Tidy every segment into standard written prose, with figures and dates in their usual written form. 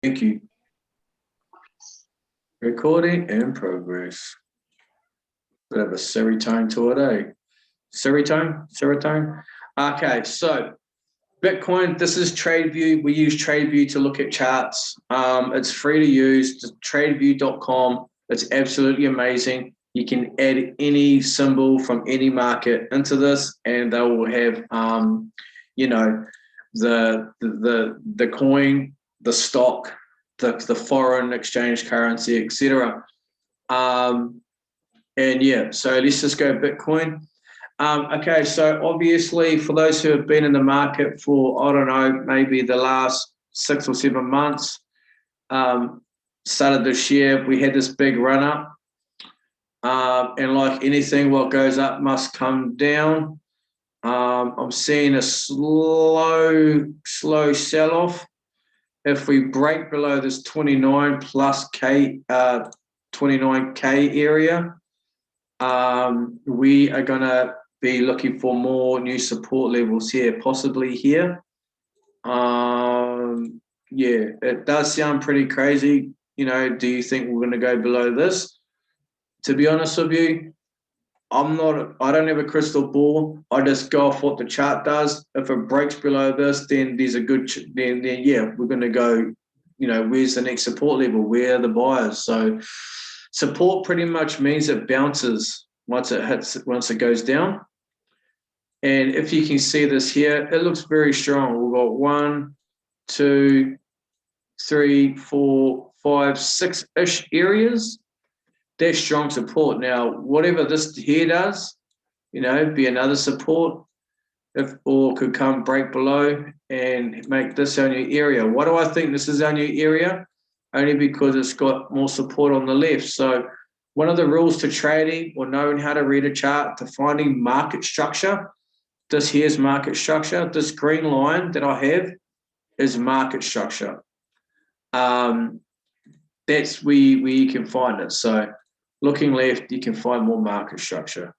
Thank you. Recording in progress. Bit of a serotonin to it, eh? Serotonin. Okay, so Bitcoin, this is TradeView. We use TradeView to look at charts. It's free to use, just tradeview.com. It's absolutely amazing. You can add any symbol from any market into this, and they will have, you know, the coin, the stock, the foreign exchange currency, etc. And yeah, so let's just go Bitcoin. Okay, so obviously for those who have been in the market for, I don't know, maybe the last 6 or 7 months, started this year, we had this big run up. And like anything, what goes up must come down. I'm seeing a slow sell-off. If we break below this 29 plus K, 29K area, we are going to be looking for more new support levels here, possibly here. Yeah, it does sound pretty crazy. You know, do you think we're going to go below this? To be honest with you, I don't have a crystal ball. I just go off what the chart does. If it breaks below this, then there's a good, then yeah, we're going to go, you know, where's the next support level? Where are the buyers? So support pretty much means it bounces once it goes down. And if you can see this here, it looks very strong. We've got 1, 2, 3, 4, 5, 6-ish areas. That's strong support. Now, whatever this here does, you know, be another support, or could come break below and make this our new area. Why do I think this is our new area? Only because it's got more support on the left. So one of the rules to trading or knowing how to read a chart, to finding market structure, this here's market structure. This green line that I have is market structure. That's where you can find it. So looking left, you can find more market structure.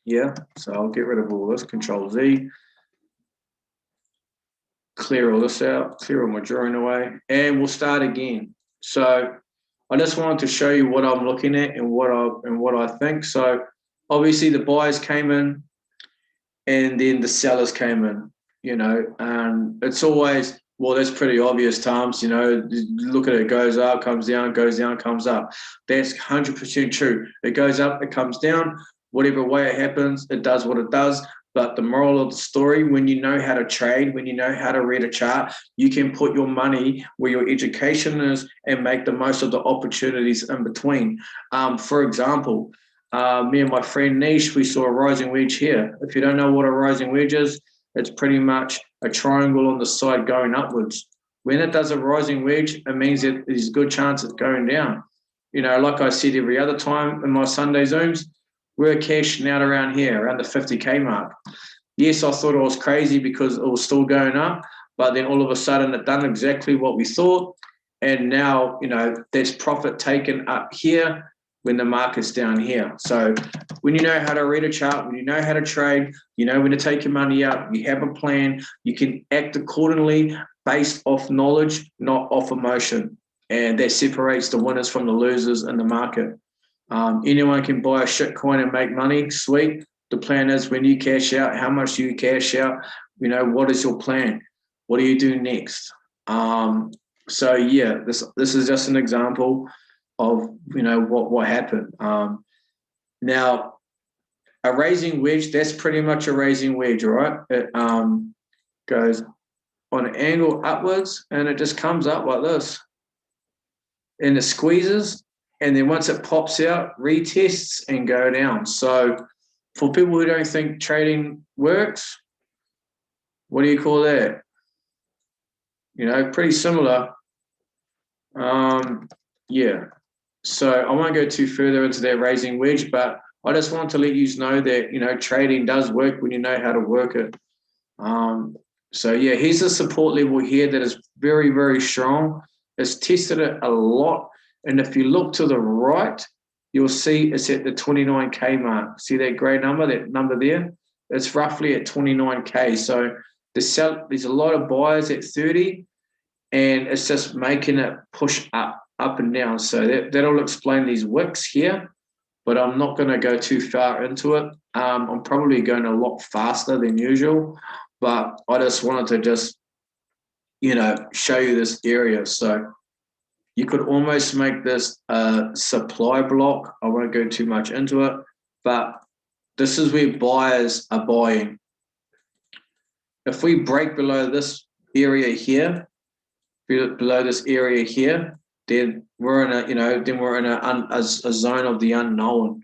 Yeah, so I'll get rid of all this, Control Z. Clear all this out, clear all my drawing away, and we'll start again. So I just wanted to show you what I'm looking at and what I think. So obviously the buyers came in and then the sellers came in, you know, and it's always, well, that's pretty obvious times, you know, look at it, goes up, comes down, goes down, comes up. That's 100% true. It goes up, it comes down, whatever way it happens, it does what it does. But the moral of the story, when you know how to trade, when you know how to read a chart, you can put your money where your education is and make the most of the opportunities in between. For example, me and my friend Nish, we saw a rising wedge here. If you don't know what a rising wedge is, it's pretty much a triangle on the side going upwards. When it does a rising wedge, it means that there's a good chance it's going down. You know, like I said every other time in my Sunday Zooms, we're cashing out around here, around the 50K mark. Yes, I thought it was crazy because it was still going up, but then all of a sudden it done exactly what we thought. And now, you know, there's profit taken up here when the market's down here. So when you know how to read a chart, when you know how to trade, you know when to take your money out, you have a plan, you can act accordingly based off knowledge, not off emotion. And that separates the winners from the losers in the market. Anyone can buy a shit coin and make money, sweet. The plan is when you cash out, how much do you cash out? You know, what is your plan? What do you do next? So yeah, this is just an example of, you know, what happened. Now, a raising wedge, that's pretty much a raising wedge, all right? It goes on an angle upwards and it just comes up like this. And it squeezes, and then once it pops out, retests and go down. So for people who don't think trading works, what do you call that? You know, pretty similar. Yeah. So I won't go too further into that raising wedge, but I just want to let you know that, you know, trading does work when you know how to work it. So yeah, here's a support level here that is very, very strong. It's tested it a lot. And if you look to the right, you'll see it's at the 29K mark. See that grey number, that number there? It's roughly at 29K. So there's a lot of buyers at 30 and it's just making it push up and down. So that'll explain these wicks here, but I'm not going to go too far into it. I'm probably going a lot faster than usual, but I just wanted to just, show you this area. So you could almost make this a supply block. I won't go too much into it, but this is where buyers are buying. If we break below this area here, below this area here, then we're in a zone of the unknown.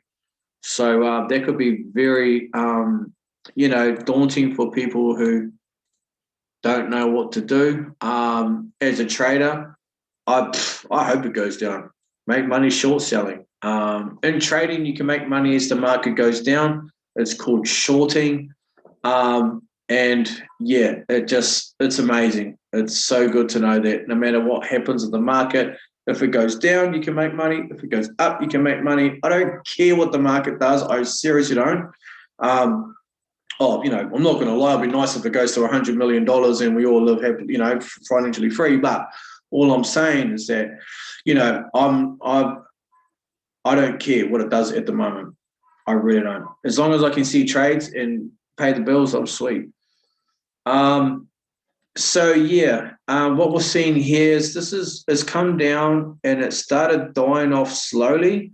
So that could be very, daunting for people who don't know what to do. As a trader, I hope it goes down. Make money short selling. In trading, you can make money as the market goes down. It's called shorting. And yeah, it's amazing. It's so good to know that no matter what happens in the market, if it goes down, you can make money. If it goes up, you can make money. I don't care what the market does. I seriously don't. I'm not going to lie. It'd be nice if it goes to $100 million and we all live happy, financially free. But all I'm saying is that, I don't care what it does at the moment. I really don't. As long as I can see trades and pay the bills, I'm sweet. What we're seeing here is it's come down and it started dying off slowly.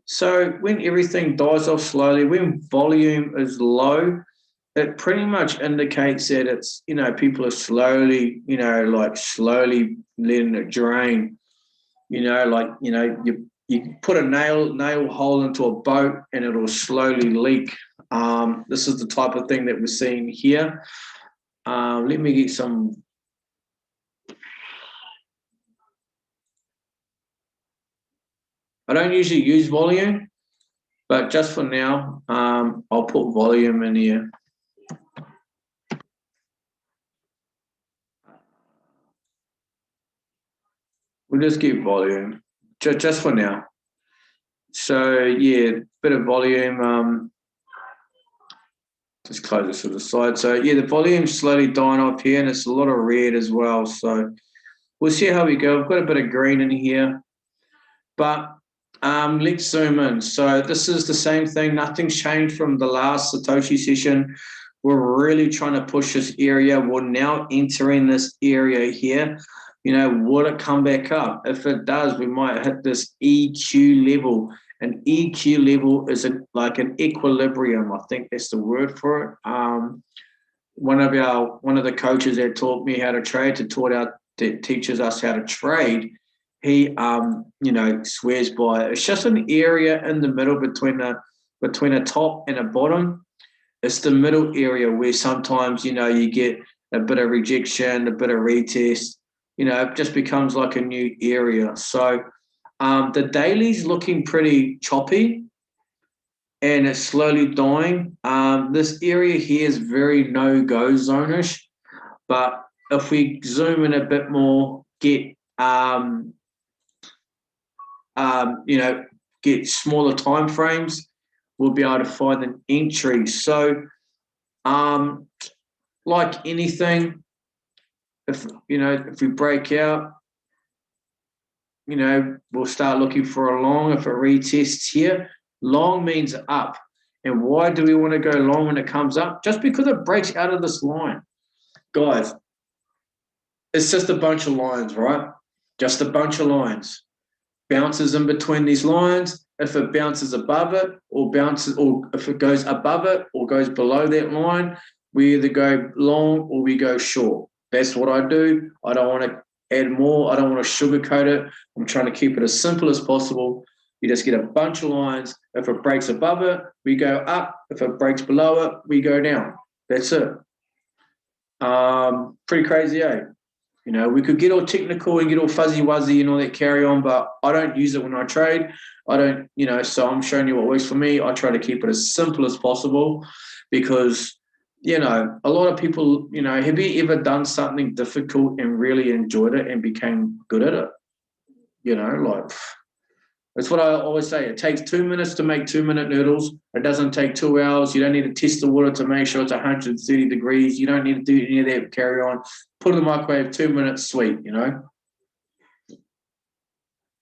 So when everything dies off slowly, when volume is low, it pretty much indicates that it's, people are slowly, slowly letting it drain. You put a nail hole into a boat and it'll slowly leak. This is the type of thing that we're seeing here. Let me get some. I don't usually use volume, but just for now, I'll put volume in here. We'll just get volume, just for now. So yeah, bit of volume. Just close this to the side. So yeah, the volume's slowly dying off here, and it's a lot of red as well. So we'll see how we go. I've got a bit of green in here, but let's zoom in. So this is the same thing. Nothing's changed from the last Satoshi session. We're really trying to push this area. We're now entering this area here. Will it come back up? If it does, we might hit this EQ level. An EQ level is like an equilibrium. I think that's the word for it. One of the coaches that taught me how to trade, that teaches us how to trade, he swears by it. It's just an area in the middle between a top and a bottom. It's the middle area where sometimes you get a bit of rejection, a bit of retest. It just becomes like a new area. So the daily's looking pretty choppy and it's slowly dying. This area here is very no-go zone-ish, but if we zoom in a bit more, get smaller time frames, we'll be able to find an entry. So like anything, if we break out, we'll start looking for a long. If it retests here, long means up. And why do we want to go long when it comes up? Just because it breaks out of this line. Guys, it's just a bunch of lines, right? Just a bunch of lines. Bounces in between these lines. If it bounces above it or if it goes above it or goes below that line, we either go long or we go short. That's what I do. I don't want to add more. I don't want to sugarcoat it. I'm trying to keep it as simple as possible. You just get a bunch of lines. If it breaks above it, we go up. If it breaks below it, we go down. That's it. Pretty crazy, eh? We could get all technical and get all fuzzy-wuzzy and all that carry on, but I don't use it when I trade. I don't, so I'm showing you what works for me. I try to keep it as simple as possible because a lot of people, have you ever done something difficult and really enjoyed it and became good at it? That's what I always say. It takes 2 minutes to make 2-minute noodles. It doesn't take 2 hours. You don't need to test the water to make sure it's 130 degrees. You don't need to do any of that carry on. Put it in the microwave, 2 minutes, sweet, you know.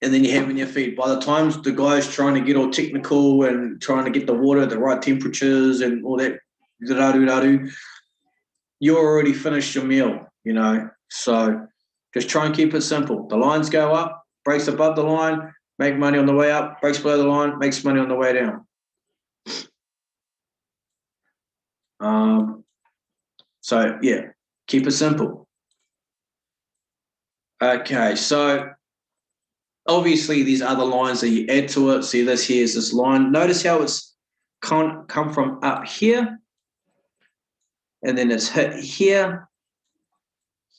And then you're having your feed. By the time the guy's trying to get all technical and trying to get the water at the right temperatures and all that, you're already finished your meal, you know. So just try and keep it simple. The lines go up, breaks above the line, make money on the way up, breaks below the line, makes money on the way down. So, yeah, keep it simple. Okay, so obviously these other lines that you add to it. See, this here is this line. Notice how it's come from up here, and then it's hit here,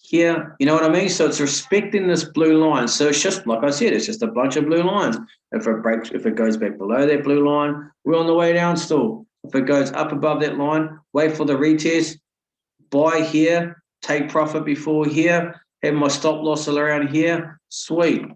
here, you know what I mean? So it's respecting this blue line. So it's just, like I said, it's just a bunch of blue lines. If it goes back below that blue line, we're on the way down still. If it goes up above that line, wait for the retest, buy here, take profit before here, have my stop loss around here, sweet.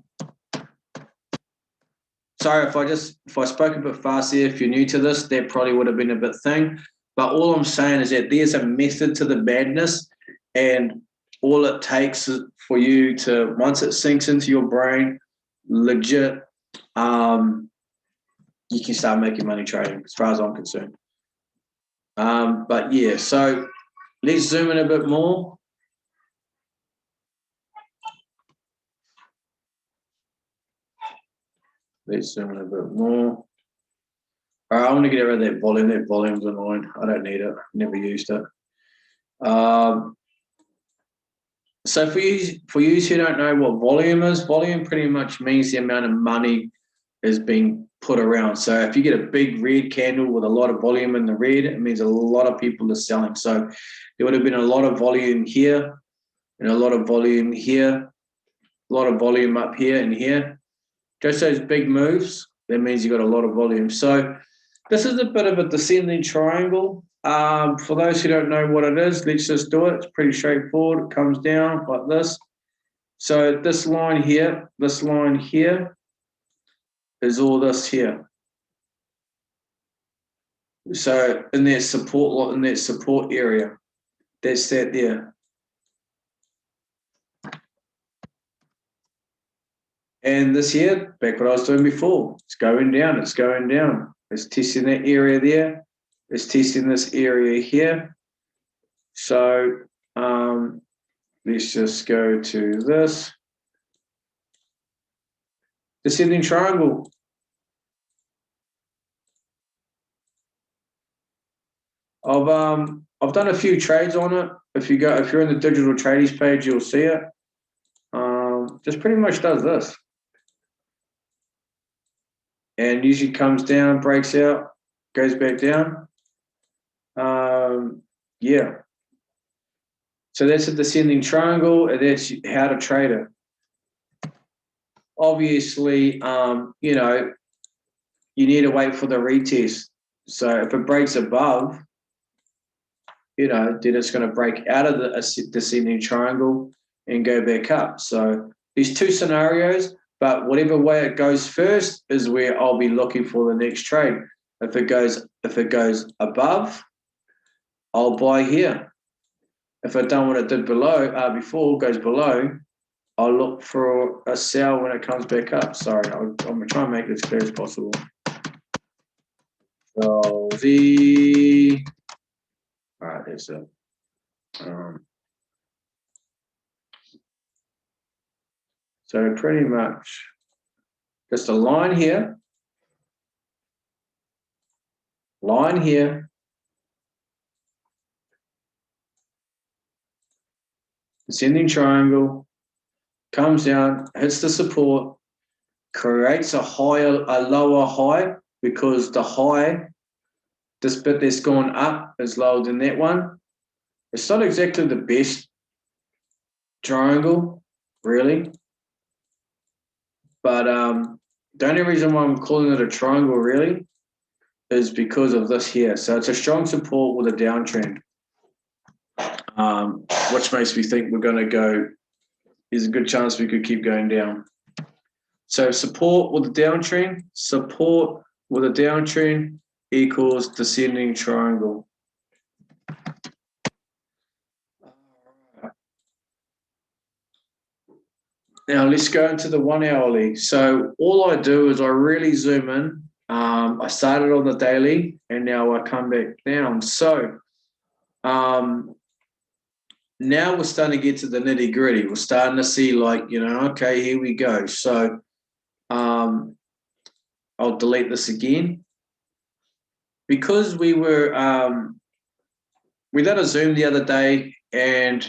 Sorry if I spoke a bit fast here, if you're new to this, that probably would have been a bit thing. But all I'm saying is that there's a method to the madness, and all it takes is for you to, once it sinks into your brain, legit, you can start making money trading, as far as I'm concerned. But yeah, so let's zoom in a bit more. Let's zoom in a bit more. All right, I want to get rid of that volume. That volume's annoying. I don't need it. Never used it. So for you who don't know what volume is, volume pretty much means the amount of money is being put around. So if you get a big red candle with a lot of volume in the red, it means a lot of people are selling. So there would have been a lot of volume here and a lot of volume here, a lot of volume up here and here. Just those big moves, that means you got a lot of volume. So this is a bit of a descending triangle. For those who don't know what it is, let's just do it. It's pretty straightforward. It comes down like this. So this line here is all this here. So in that support area, that's that there. And this here, back what I was doing before, it's going down, it's going down. It's testing that area there. It's testing this area here. So let's just go to this. Descending triangle. I've done a few trades on it. If you're in the digital tradies page, you'll see it. Just pretty much does this. And usually comes down, breaks out, goes back down. Yeah. So that's a descending triangle, and that's how to trade it. Obviously, you know, you need to wait for the retest. So if it breaks above, you know, then it's going to break out of the descending triangle and go back up. So there's two scenarios, but whatever way it goes first is where I'll be looking for the next trade. If it goes above, I'll buy here. If I done what it did before goes below, I'll look for a sell when it comes back up. Sorry, I'm going to try and make this clear as possible. So all right, there's it. So pretty much just a line here, descending triangle, comes down, hits the support, creates a lower high, because the high, this bit that's gone up is lower than that one. It's not exactly the best triangle, really. But the only reason why I'm calling it a triangle, really, is because of this here. So it's a strong support with a downtrend, which makes me think we're going to go, there's a good chance we could keep going down. So support with the downtrend, support with a downtrend equals descending triangle. Now let's go into the 1 hourly. So all I do is I really zoom in. I started on the daily and now I come back down. So now we're starting to get to the nitty gritty. We're starting to see like, okay, here we go. So I'll delete this again. Because we did a Zoom the other day and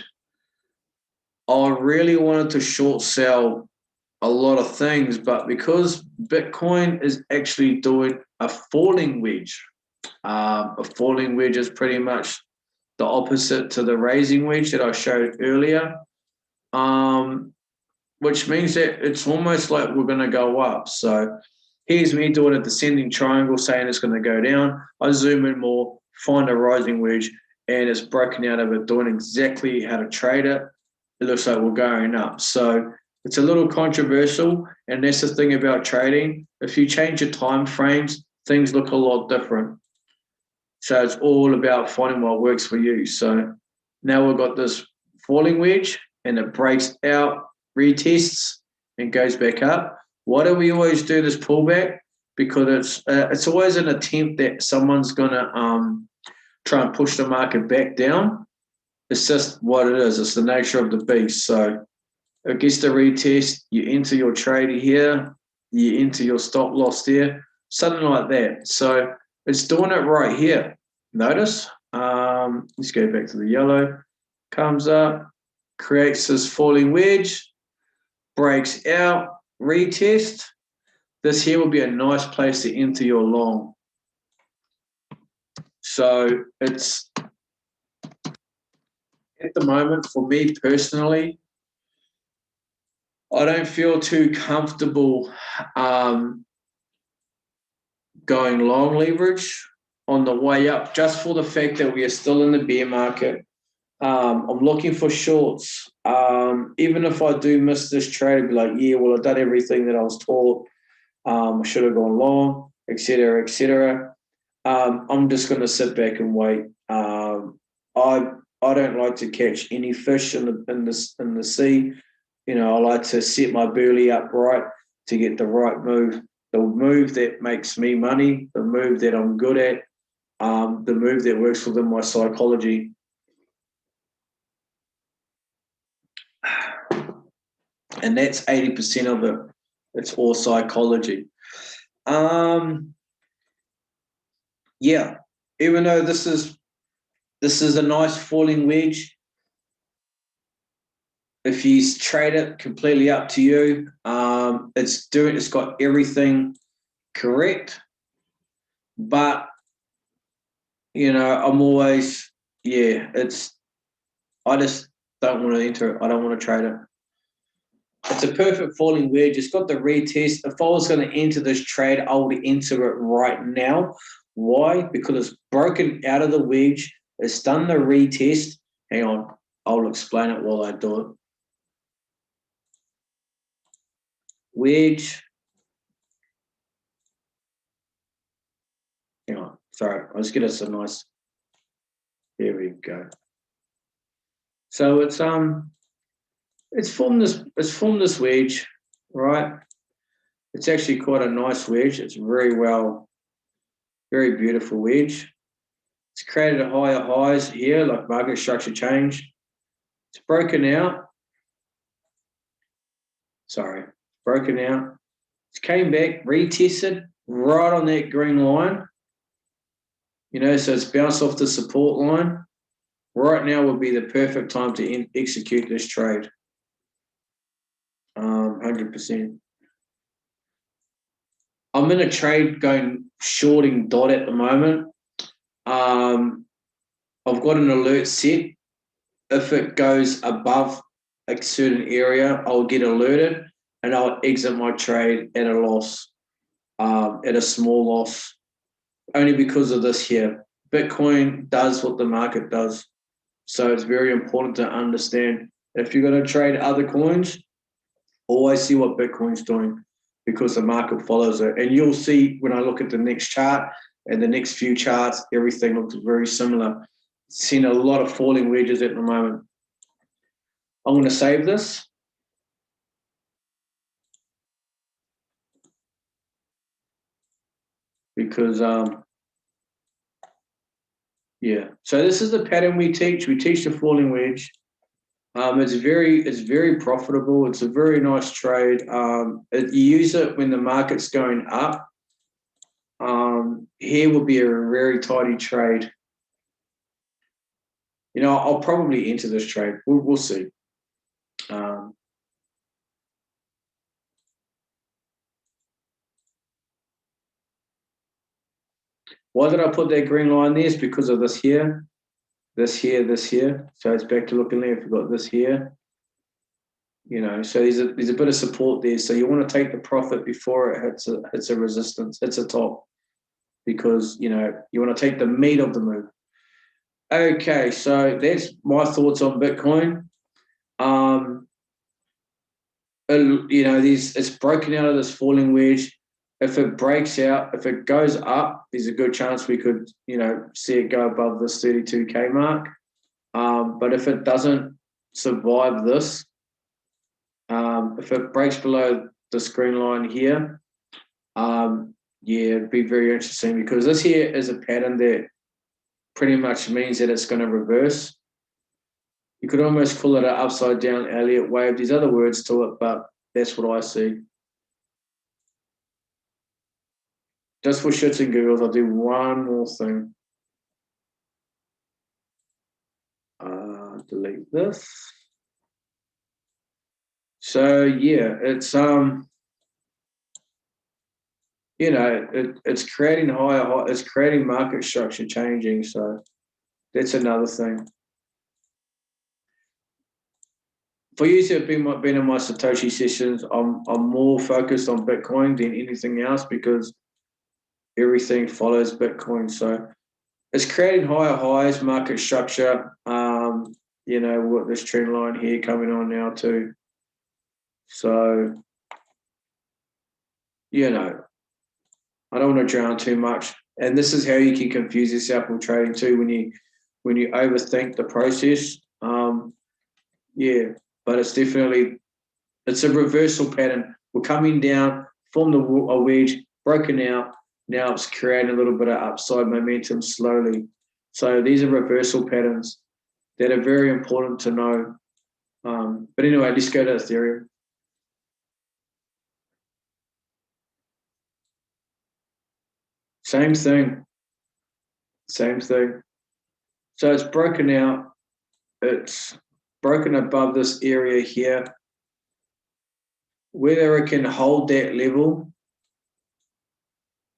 I really wanted to short sell a lot of things, but because Bitcoin is actually doing a falling wedge is pretty much the opposite to the raising wedge that I showed earlier, which means that it's almost like we're going to go up. So here's me doing a descending triangle saying it's going to go down. I zoom in more, find a rising wedge, and it's broken out of it, doing exactly how to trade it. It looks like we're going up. So it's a little controversial, and that's the thing about trading. If you change your time frames, things look a lot different. So it's all about finding what works for you. So now we've got this falling wedge, and it breaks out, retests, and goes back up. Why do we always do this pullback? Because it's always an attempt that someone's going to try and push the market back down. It's just what it is. It's the nature of the beast. So it gets the retest, you enter your trade here, you enter your stop loss there, something like that. So it's doing it right here. Notice, let's go back to the yellow, comes up, creates this falling wedge, breaks out, retest. This here will be a nice place to enter your long. So it's, at the moment, for me personally, I don't feel too comfortable going long leverage on the way up, just for the fact that we are still in the bear market. I'm looking for shorts. Even if I do miss this trade, I'd be like, yeah, well, I've done everything that I was taught. I should have gone long, etc., etc. I'm just going to sit back and wait. I don't like to catch any fish in the sea. I like to set my burley up right to get the right move, the move that makes me money, the move that I'm good at, the move that works within my psychology. And that's 80% of it. It's all psychology. Yeah, even though this is a nice falling wedge, if you trade it, completely up to you. It's got everything correct, but I'm always, I just don't want to enter it. I don't want to trade it. It's a perfect falling wedge. It's got the retest. If I was going to enter this trade, I would enter it right now. Why? Because it's broken out of the wedge. It's done the retest. Hang on, I'll explain it while I do it. Wedge. Hang on, sorry. I'll just get us a nice. There we go. So it's formed this wedge, right? It's actually quite a nice wedge. It's very beautiful wedge. It's created a higher highs here, like market structure change. It's broken out. Sorry, broken out. It came back, retested right on that green line. So it's bounced off the support line. Right now would be the perfect time to execute this trade. 100%. I'm in a trade going shorting DOT at the moment. I've got an alert set. If it goes above a certain area, I'll get alerted and I'll exit my trade at a loss, at a small loss, only because of this here. Bitcoin does what the market does. So it's very important to understand if you're going to trade other coins, always see what Bitcoin's doing. because the market follows it. And you'll see when I look at the next chart and the next few charts, everything looks very similar. Seeing a lot of falling wedges at the moment. I'm going to save this. Because, yeah. So this is the pattern we teach. We teach the falling wedge. It's very profitable. It's a very nice trade. You use it when the market's going up. Here will be a very tidy trade. You know, I'll probably enter this trade. We'll see. Why did I put that green line there? It's because of this here, this here, this here. So it's back to looking there. We've got this here. You know, so there's a bit of support there. So you want to take the profit before it hits a resistance, hits a top, because you know you want to take the meat of the move. Okay, so that's my thoughts on Bitcoin. You know, it's broken out of this falling wedge. If it breaks out, if it goes up, there's a good chance we could, you know, see it go above this 32K mark. But if it doesn't survive this, if it breaks below the green line here, yeah, it'd be very interesting because this here is a pattern that pretty much means that it's going to reverse. You could almost call it an upside down Elliott wave. There's other words to it, but that's what I see. Just for shits and giggles, I'll do one more thing. Delete this. So yeah, it's you know, it's creating higher, it's creating market structure changing. So that's another thing. For you to have been in my Satoshi sessions, I'm more focused on Bitcoin than anything else because everything follows Bitcoin. So it's creating higher highs, market structure. You know, what this trend line here coming on now too. So, you know, I don't want to drown too much. And this is how you can confuse yourself with trading too when you overthink the process. Yeah, but it's a reversal pattern. We're coming down, formed a wedge, broken out. Now it's creating a little bit of upside momentum slowly. So these are reversal patterns that are very important to know. But anyway, let's go to Ethereum. Same thing. Same thing. So it's broken out. It's broken above this area here. Whether it can hold that level,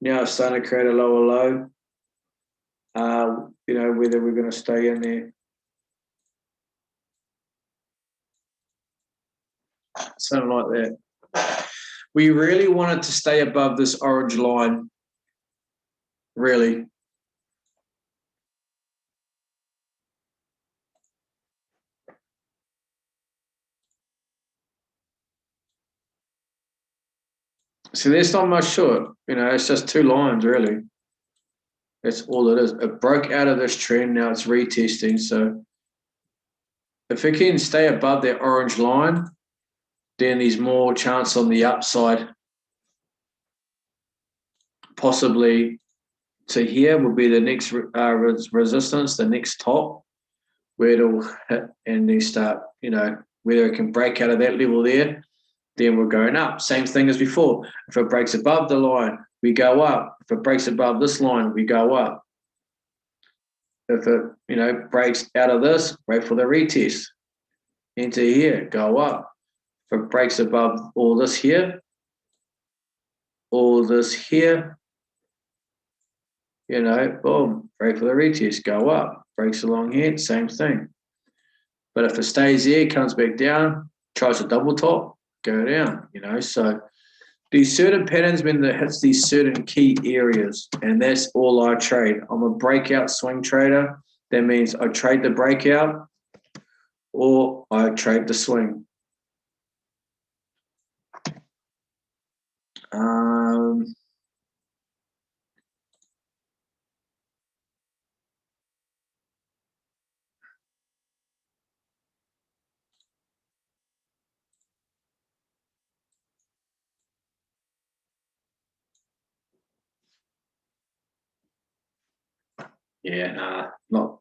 now it's starting to create a lower low. You know, whether we're going to stay in there. Something like that. We really wanted to stay above this orange line. Really. So there's not much to it. You know, it's just two lines, really. That's all it is. It broke out of this trend. Now it's retesting. So if it can stay above that orange line, then there's more chance on the upside. Possibly to here will be the next resistance, the next top, where it'll hit and then start, you know, whether it can break out of that level there, then we're going up. Same thing as before. If it breaks above the line, we go up. If it breaks above this line, we go up. If it, you know, breaks out of this, wait for the retest. Enter here, go up. If it breaks above all this here, all this here, you know, boom, break for the retest, go up. Breaks along here, same thing. But if it stays here, comes back down, tries a double top, go down, you know. So these certain patterns when it hits these certain key areas, and that's all I trade. I'm a breakout swing trader. That means I trade the breakout or I trade the swing. Yeah, nah, not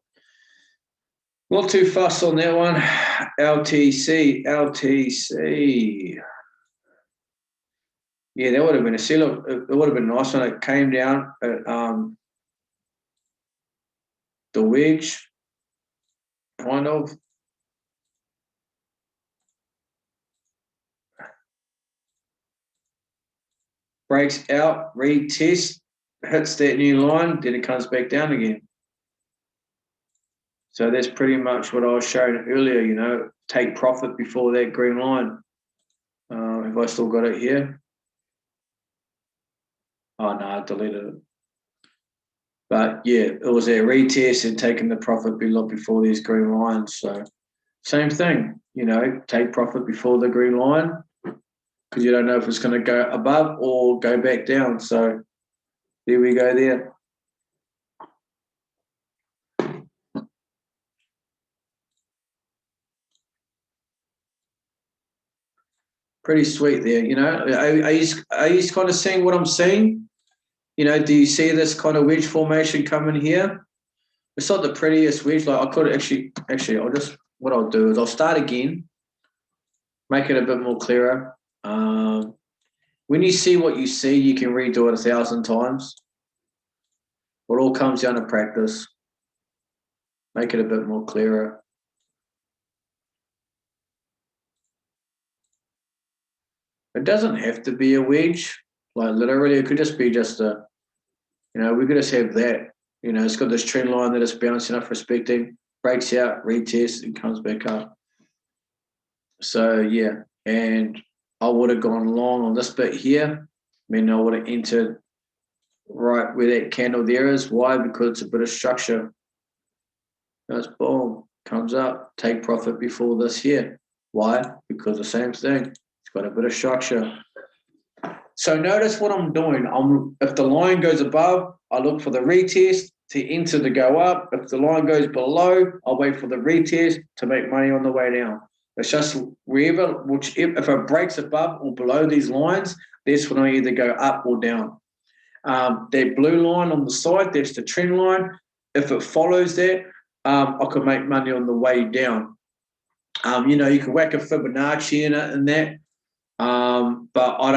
too fussed on that one. LTC. Yeah, that would have been a sell. It would have been nice when it came down at the wedge, kind of. Breaks out, retest, hits that new line, then it comes back down again. So that's pretty much what I was showing earlier, take profit before that green line. Have I still got it here? Oh, no, I deleted it. But yeah, it was a retest and taking the profit before these green lines. So same thing, take profit before the green line because you don't know if it's going to go above or go back down. So there we go there. Pretty sweet there, Are you kind of seeing what I'm seeing? Do you see this kind of wedge formation coming here? It's not the prettiest wedge. Like I could actually, what I'll do is I'll start again, make it a bit more clearer. When you see what you see, you can redo it 1,000 times. It all comes down to practice. Make it a bit more clearer. It doesn't have to be a wedge. Like literally, it could just be we could just have that. It's got this trend line that it's bouncing up, respecting, breaks out, retests, and comes back up. So, yeah, and I would have gone long on this bit here. I would have entered right where that candle there is. Why? Because it's a bit of structure. Goes boom, comes up, take profit before this here. Why? Because the same thing. It's got a bit of structure. So notice what I'm doing. If the line goes above, I look for the retest to enter to go up. If the line goes below, I'll wait for the retest to make money on the way down. It's just if it breaks above or below these lines, that's when I either go up or down. That blue line on the side, that's the trend line. If it follows that, I can make money on the way down. You can whack a Fibonacci in it and that. But I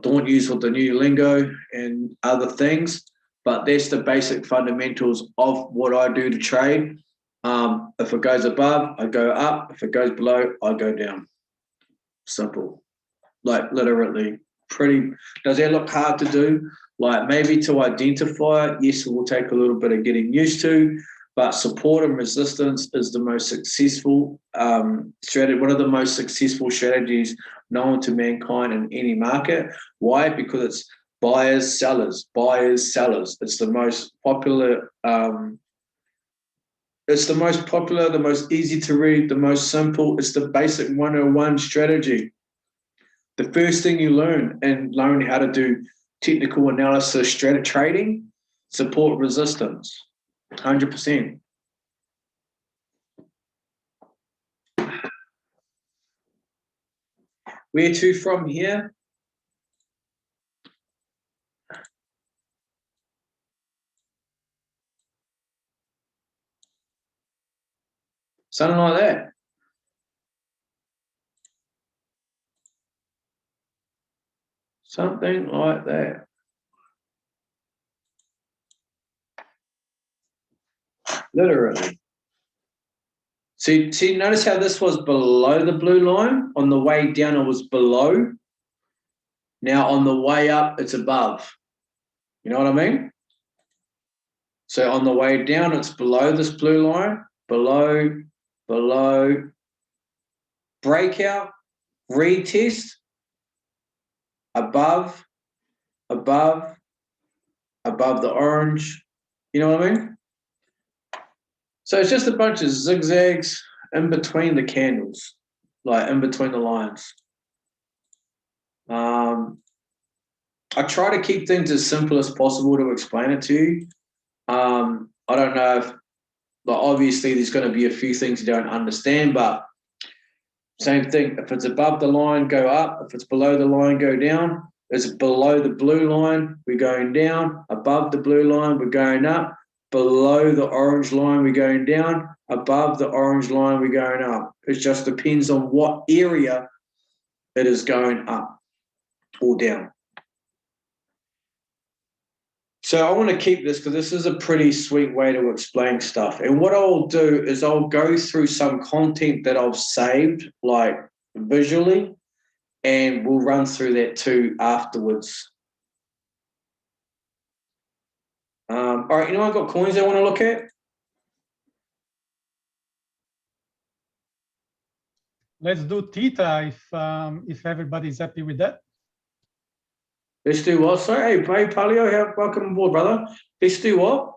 don't use with the new lingo and other things, but that's the basic fundamentals of what I do to trade. If it goes above, I go up. If it goes below, I go down. Simple. Like literally does that look hard to do? Like maybe to identify it, yes, it will take a little bit of getting used to, but support and resistance is the most successful strategy, one of the most successful strategies known to mankind in any market. Why? Because it's buyers, sellers. It's the most popular, the most easy to read, the most simple. It's the basic 101 strategy. The first thing you learn and learn how to do technical analysis, trading, support resistance, 100%. Where to from here? Something like that. Something like that. Literally. See, notice how this was below the blue line? On the way down, it was below. Now, on the way up, it's above. You know what I mean? So on the way down, it's below this blue line. Below, breakout, retest, above the orange. You know what I mean? So it's just a bunch of zigzags in between the candles, like in between the lines. I try to keep things as simple as possible to explain it to you. I don't know if, obviously there's going to be a few things you don't understand, but same thing. If it's above the line, go up. If it's below the line, go down. If it's below the blue line, we're going down. Above the blue line, we're going up. below the orange line, we're going down. Above the orange line, we're going up. It just depends on what area it is going up or down. So I want to keep this because this is a pretty sweet way to explain stuff. And what I'll do is I'll go through some content that I've saved, like visually, and we'll run through that too afterwards. All right, anyone got coins they want to look at? Let's do theta if everybody's happy with that. Let's do what? Sorry, hey, Palio, welcome aboard, brother. Let's do what?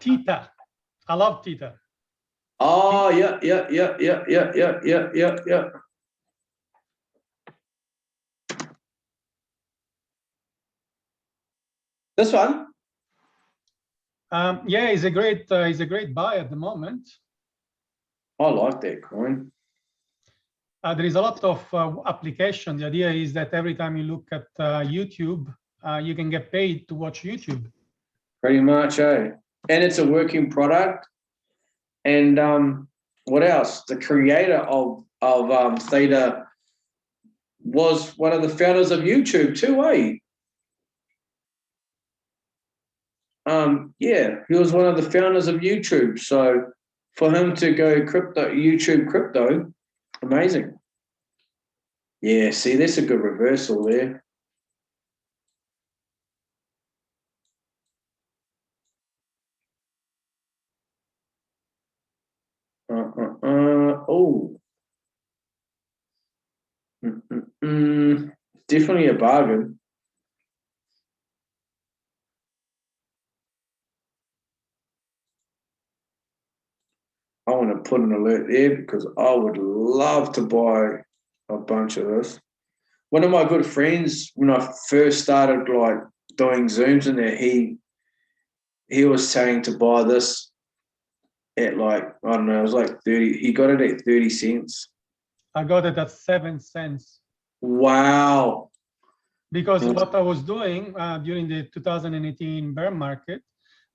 Theta. I love theta. Oh, yeah. This one? Yeah, he's a great buy at the moment. I like that coin. There is a lot of application. The idea is that every time you look at YouTube, you can get paid to watch YouTube. Pretty much, eh? And it's a working product. And what else? The creator of Theta was one of the founders of YouTube too, eh? Yeah, he was one of the founders of YouTube. So for him to go YouTube crypto, amazing. Yeah, see, that's a good reversal there. Oh. Definitely a bargain. I want to put an alert there because I would love to buy a bunch of this. One of my good friends, when I first started like doing Zooms in there, he was saying to buy this at like, I don't know, it was like 30. He got it at 30 cents. I got it at 7 cents. Wow. Because what I was doing during the 2018 bear market,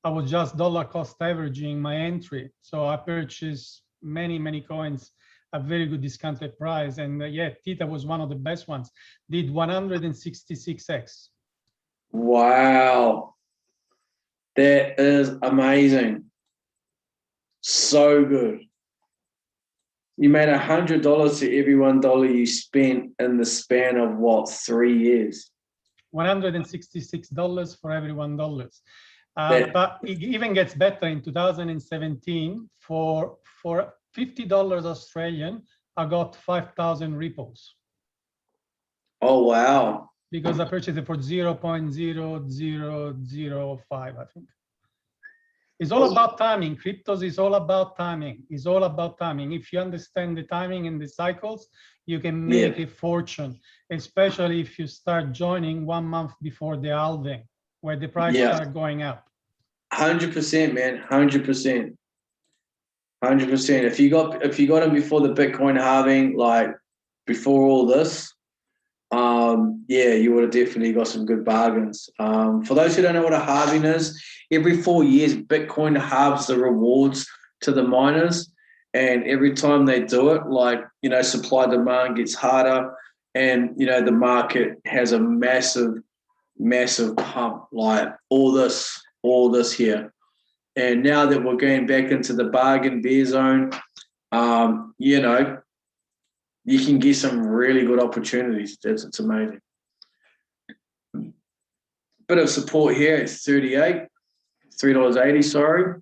I was just dollar cost averaging my entry. So I purchased many coins at very good discounted price. And yeah, Theta was one of the best ones. Did 166x. Wow. That is amazing. So good. You made $100 to every $1 you spent in the span of what, 3 years? $166 for every $1. But it even gets better in 2017 for $50 Australian, I got 5,000 repos. Oh, wow. Because I purchased it for 0.0005, I think. It's all about timing. Cryptos is all about timing. It's all about timing. If you understand the timing and the cycles, you can make a fortune, especially if you start joining 1 month before the halving, where the price start going up. 100%, man. 100%. 100%. If you got them before the Bitcoin halving, like before all this, yeah, you would have definitely got some good bargains. For those who don't know what a halving is, every 4 years, Bitcoin halves the rewards to the miners. And every time they do it, like, you know, supply demand gets harder and, you know, the market has a massive pump, like all this here. And now that we're going back into the bargain bear zone, you know, you can get some really good opportunities. It's amazing. Bit of support here at 38, $3.80, sorry.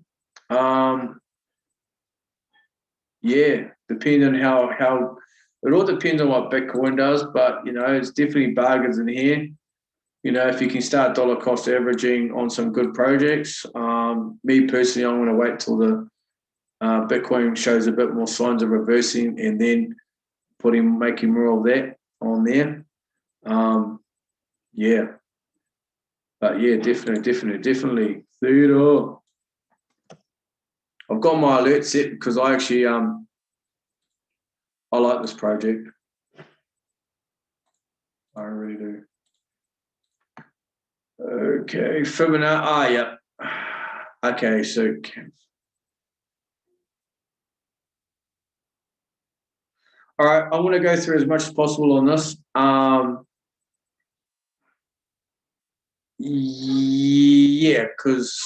Yeah, depending on how it all depends on what Bitcoin does, but you know, it's definitely bargains in here. You know, if you can start dollar cost averaging on some good projects. Me personally, I'm going to wait till the Bitcoin shows a bit more signs of reversing and then making more of that on there. Yeah. But yeah, definitely. Theodore. I've got my alert set because I actually I like this project. I really do. Okay, Fibonacci. Yeah. Okay, so all right, I want to go through as much as possible on this. Yeah, because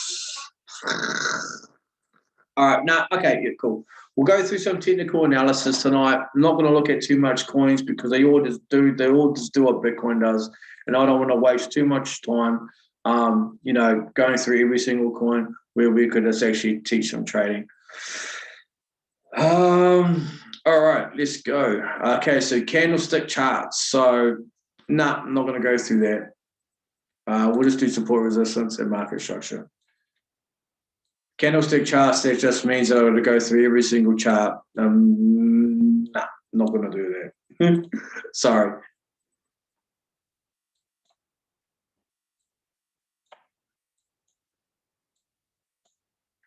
all right, no, okay, yeah, cool. We'll go through some technical analysis tonight. I'm not going to look at too much coins because they all just do what Bitcoin does, and I don't want to waste too much time, going through every single coin where we could just actually teach some trading. All right, let's go. Okay, so candlestick charts. So, I'm not going to go through that. We'll just do support, resistance, and market structure. Candlestick charts, that just means that I'm going to go through every single chart. I'm not going to do that. Sorry.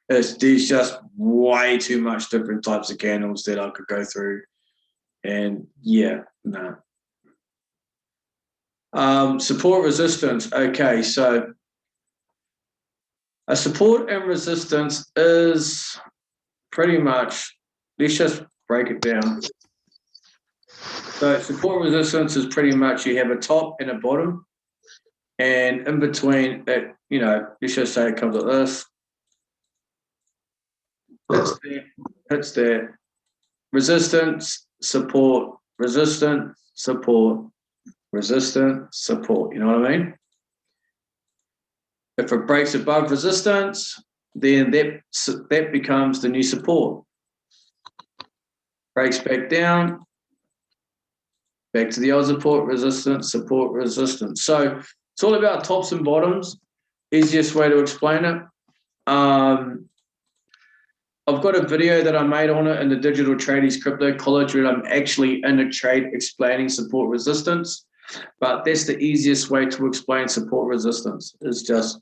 There's just way too much different types of candles that I could go through. And yeah, no. Support, resistance. Okay, so a support and resistance is pretty much, let's just break it down. So support resistance is pretty much you have a top and a bottom, and in between that, let's just say it comes like this. Hits there. Resistance, support, resistance, support, resistance, support. You know what I mean? If it breaks above resistance, then that becomes the new support. Breaks back down, back to the old support, resistance, support, resistance. So it's all about tops and bottoms. Easiest way to explain it. I've got a video that I made on it in the Digital Tradies Crypto College where I'm actually in a trade explaining support resistance. But that's the easiest way to explain support resistance is just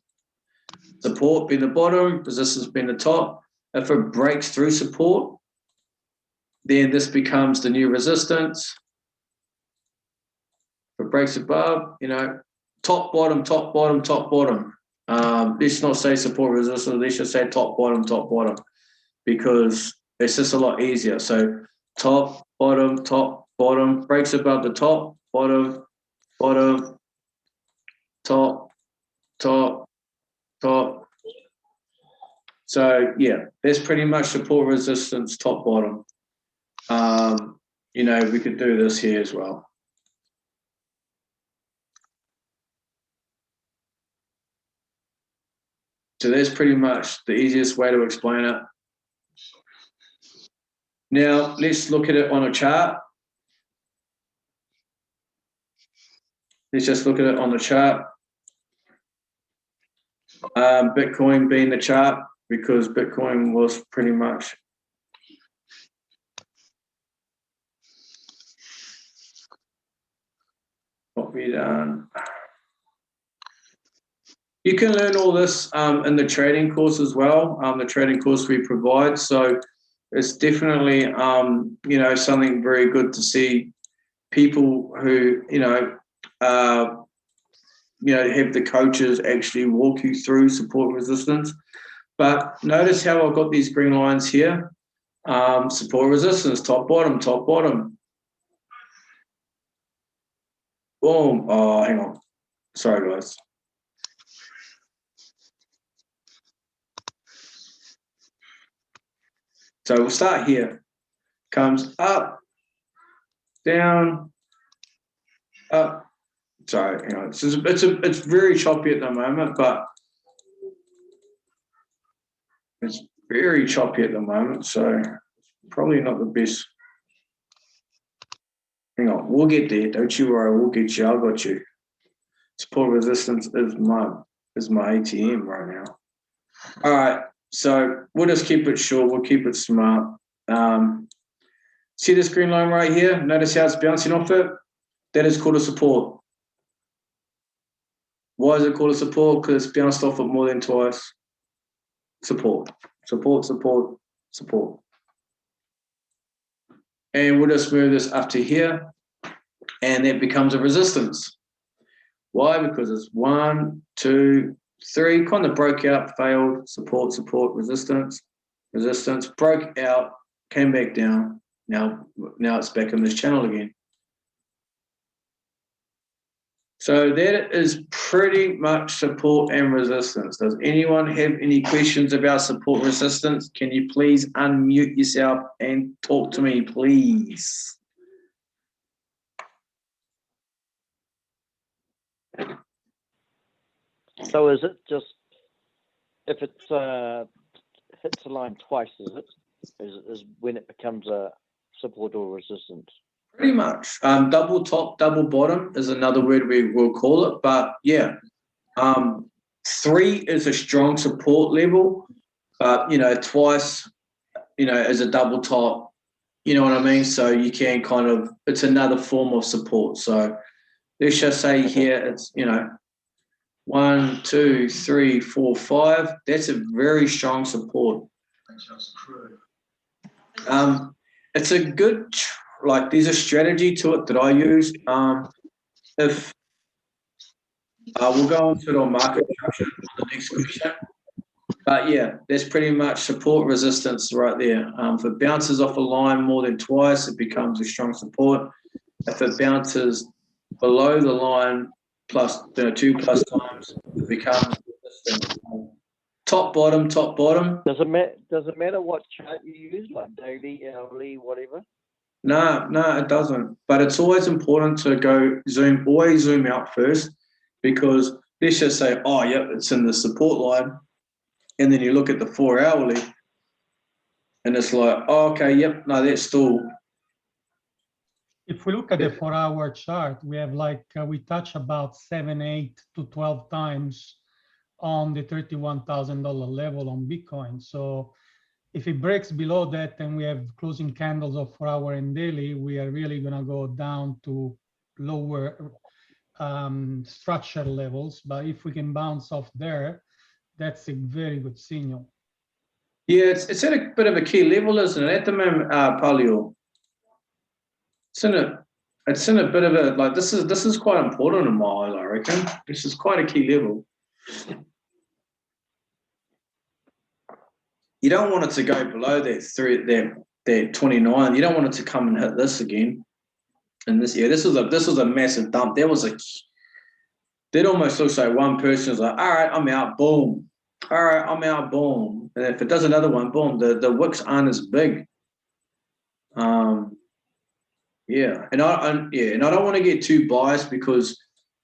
support being the bottom, resistance being the top. If it breaks through support, then this becomes the new resistance. If it breaks above, top, bottom, top, bottom, top, bottom. Let's not say support resistance, let's just say top, bottom, because it's just a lot easier. So top, bottom, breaks above the top, bottom, top, top. So yeah, there's pretty much support, resistance, top, bottom. We could do this here as well. So that's pretty much the easiest way to explain it. Now let's look at it on a chart. Let's just look at it on the chart. Bitcoin being the chart because Bitcoin was pretty much what we done. You can learn all this in the trading course as well, the trading course we provide. So it's definitely, something very good to see people who, have the coaches actually walk you through support resistance. But notice how I've got these green lines here. Support resistance, top, bottom, top, bottom. Boom. Oh, hang on. Sorry, guys. So we'll start here. Comes up, down, up. Sorry, it's very choppy at the moment, but it's very choppy at the moment, so probably not the best. Hang on, we'll get there. Don't you worry, we'll get you. I got you. Support resistance is my ATM right now. All right, so we'll just keep it short. We'll keep it smart. See this green line right here? Notice how it's bouncing off it? That is called a support. Why is it called a support? Because it's bounced off it more than twice. Support. And we'll just move this up to here, and it becomes a resistance. Why? Because it's 1, 2, 3 kind of broke out, failed, support, resistance, broke out, came back down. Now it's back in this channel again. So that is pretty much support and resistance. Does anyone have any questions about support resistance? Can you please unmute yourself and talk to me, please? So is it just if it hits a line twice, is when it becomes a support or resistance? Pretty much. Double top, double bottom is another word we will call it. But yeah, 3 is a strong support level. But, twice, is a double top. You know what I mean? So you can kind of, it's another form of support. So let's just say here it's, 1, 2, 3, 4, 5. That's a very strong support. It's a good, there's a strategy to it that I use. If we'll go on to the market structure on the next question. But yeah, that's pretty much support resistance right there. If it bounces off a line more than twice, it becomes a strong support. If it bounces below the line plus 2+ times, it becomes resistance. Top, bottom. Does it matter what chart you use, like daily, hourly, whatever? No, it doesn't. But it's always important to always zoom out first, because let's just say, oh, yep, it's in the support line. And then you look at the 4 hourly and it's like, oh, okay, yep, no, that's still. If we look at the 4-hour chart, we have we touch about 7, 8 to 12 times on the $31,000 level on Bitcoin. So if it breaks below that and we have closing candles of 4-hour and daily, we are really going to go down to lower structure levels. But if we can bounce off there, that's a very good signal. Yeah, it's at a bit of a key level, isn't it? At the moment, Palio. It's in a bit of a, this is quite important in my eye, I reckon. This is quite a key level. You don't want it to go below that 29. You don't want it to come and hit this again. And this was a massive dump. That almost looks like one person is like, all right, I'm out, boom. All right, I'm out, boom. And if it does another one, boom, the wicks aren't as big. Yeah, and I don't want to get too biased because,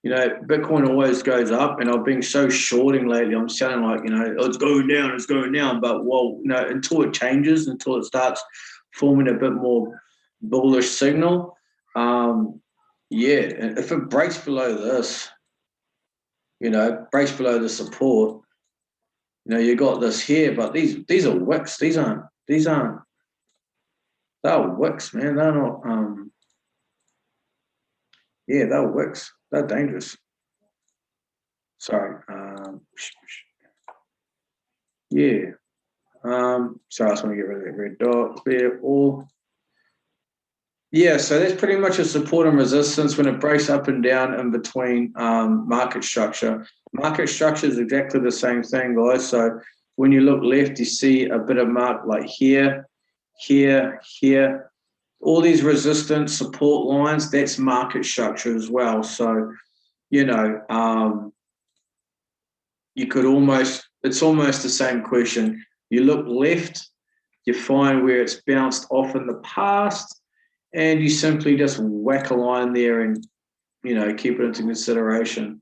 Bitcoin always goes up, and I've been so shorting lately. I'm sounding like, it's going down. But until it changes, until it starts forming a bit more bullish signal, if it breaks below this, breaks below the support, you got this here, but these are wicks. They're wicks, man. They're not. They're wicks. They're dangerous. Sorry. Sorry, I just want to get rid of that red dot there. So that's pretty much a support and resistance when it breaks up and down in between market structure. Market structure is exactly the same thing, guys. So when you look left, you see a bit of mark like here. All these resistance support lines, that's market structure as well. So, you could it's almost the same question. You look left, you find where it's bounced off in the past, and you simply just whack a line there and, keep it into consideration.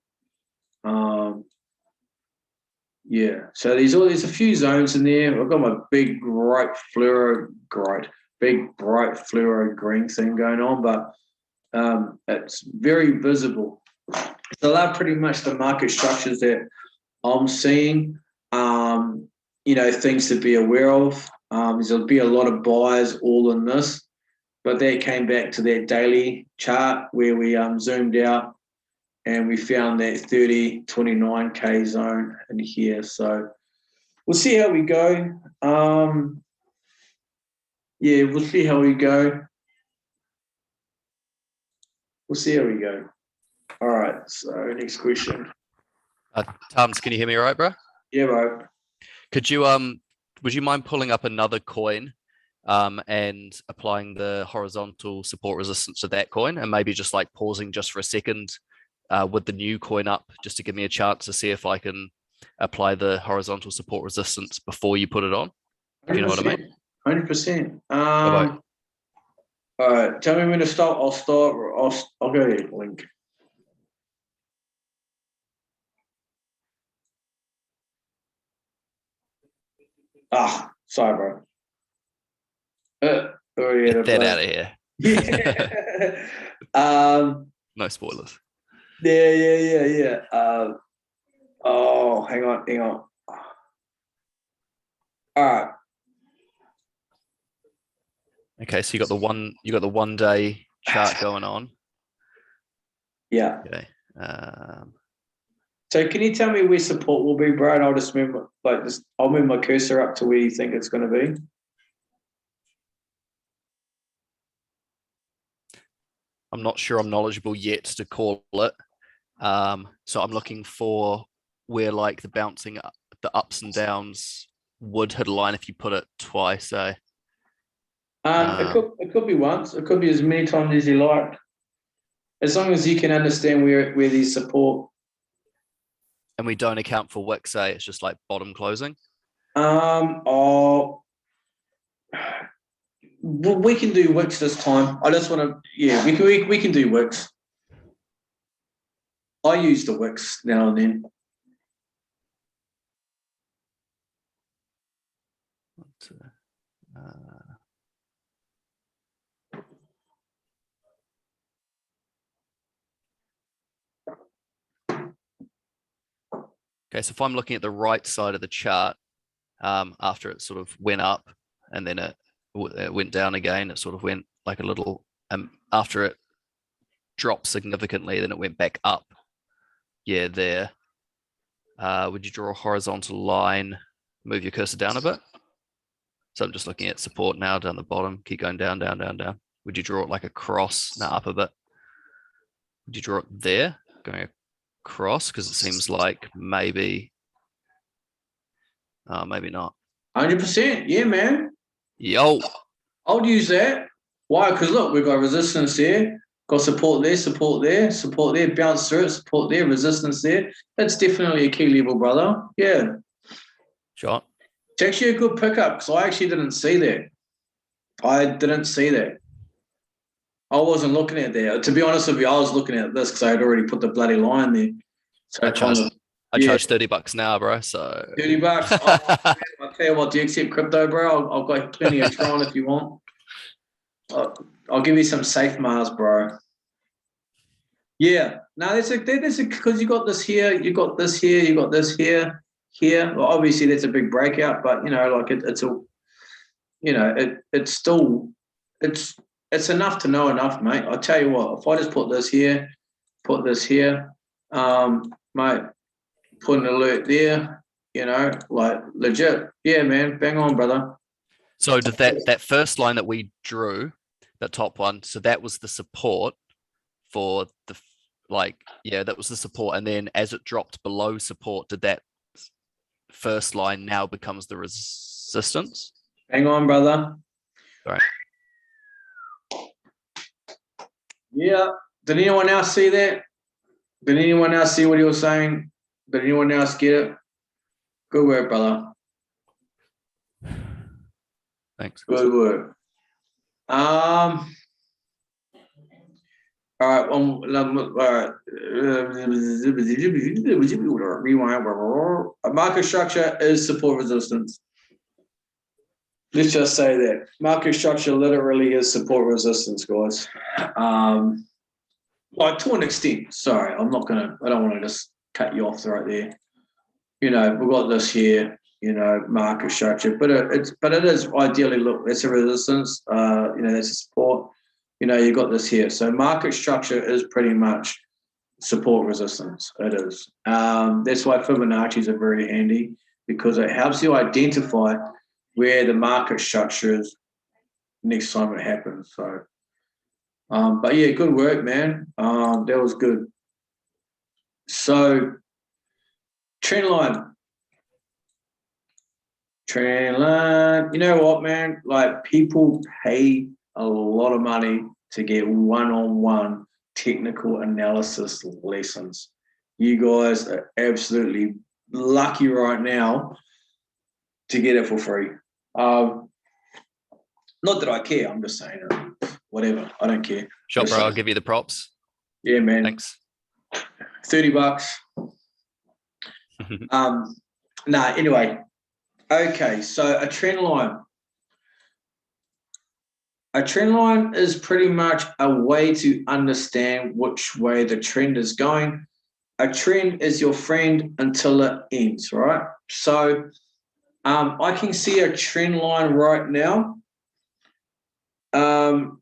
So there's a few zones in there. I've got my big bright fluoro green thing going on, but it's very visible. So they're pretty much the market structures that I'm seeing, things to be aware of. There'll be a lot of buyers all in this, but that came back to that daily chart where we zoomed out and we found that 29K zone in here. So we'll see how we go. We'll see how we go. All right, so next question. Tums, can you hear me all right, bro? Yeah, bro. Could you would you mind pulling up another coin and applying the horizontal support resistance to that coin, and maybe just like pausing just for a second with the new coin up, just to give me a chance to see if I can apply the horizontal support resistance before you put it on? Do you know what I mean? 100%. Bye-bye. All right. Tell me when to start. I'll start. I'll go to the link. Sorry, bro. Get that out of here. Yeah. No spoilers. Yeah. Hang on. All right. Okay, so you got the 1 day chart going on. Yeah. Okay. So can you tell me where support will be, bro? And I'll just move I'll move my cursor up to where you think it's going to be. I'm not sure I'm knowledgeable yet to call it. So I'm looking for where like the bouncing up, the ups and downs would hit a line if you put it twice. It could be once. It could be as many times as you like, as long as you can understand where these support. And we don't account for wick, say it's just like bottom closing. We can do wicks this time. I just want to. Yeah, we can do wicks. I use the wicks now and then. Okay, so if I'm looking at the right side of the chart, after it sort of went up and then it went down again, it sort of went like a little, after it dropped significantly, then it went back up. Yeah, there. Would you draw a horizontal line, move your cursor down a bit? So I'm just looking at support now down the bottom, keep going down. Would you draw it like a cross? Now up a bit. Would you draw it there, going across? Because it seems like maybe not. 100%. Yeah, man. Yo. I'll use that. Why? Because look, we've got resistance there, got support there, bounce through it, support there, resistance there. That's definitely a key level, brother. Yeah. Sure. It's actually a good pickup because I actually didn't see that. I wasn't looking at that. To be honest with you, I was looking at this because I had already put the bloody line there. So I charge $30 now, bro. So $30. I'll tell you what, do you accept crypto, bro? I've got plenty of Tron if you want. I'll give you some safe Mars, bro. Yeah. No, that's because you got this here, you got this here, you got this here. Well, obviously that's a big breakout, but like it's still it's enough to know enough, mate. I'll tell you what, if I just put this here, mate, put an alert there, like legit. Yeah, man, bang on, brother. So did that first line that we drew, that top one, so that was the support for the that was the support, and then as it dropped below support, did that first line now becomes the resistance? Hang on, brother. Sorry. Yeah. Did anyone else see that? Did anyone else see what he was saying? Did anyone else get it? Good work, brother. Thanks. Good work. All right. Rewind. Market structure is support resistance. Let's just say that market structure literally is support resistance, guys. Like to an extent. Sorry, I don't want to just cut you off right there. We've got this here. Market structure, but it is ideally, look, that's a resistance. That's a support. You got this here. So market structure is pretty much support resistance. It is. That's why Fibonacci's are very handy, because it helps you identify where the market structure is next time it happens. So, but yeah, good work, man. That was good. So Trend line. Trend line. You know what, man? Like, people pay a lot of money to get one-on-one technical analysis lessons. You guys are absolutely lucky right now to get it for free. Not that I care. I'm just saying, whatever. I don't care. Sure, bro. I'll give you the props. Yeah, man. Thanks. $30. Anyway. Okay, so a trend line. A trend line is pretty much a way to understand which way the trend is going. A trend is your friend until it ends, right? So I can see a trend line right now. I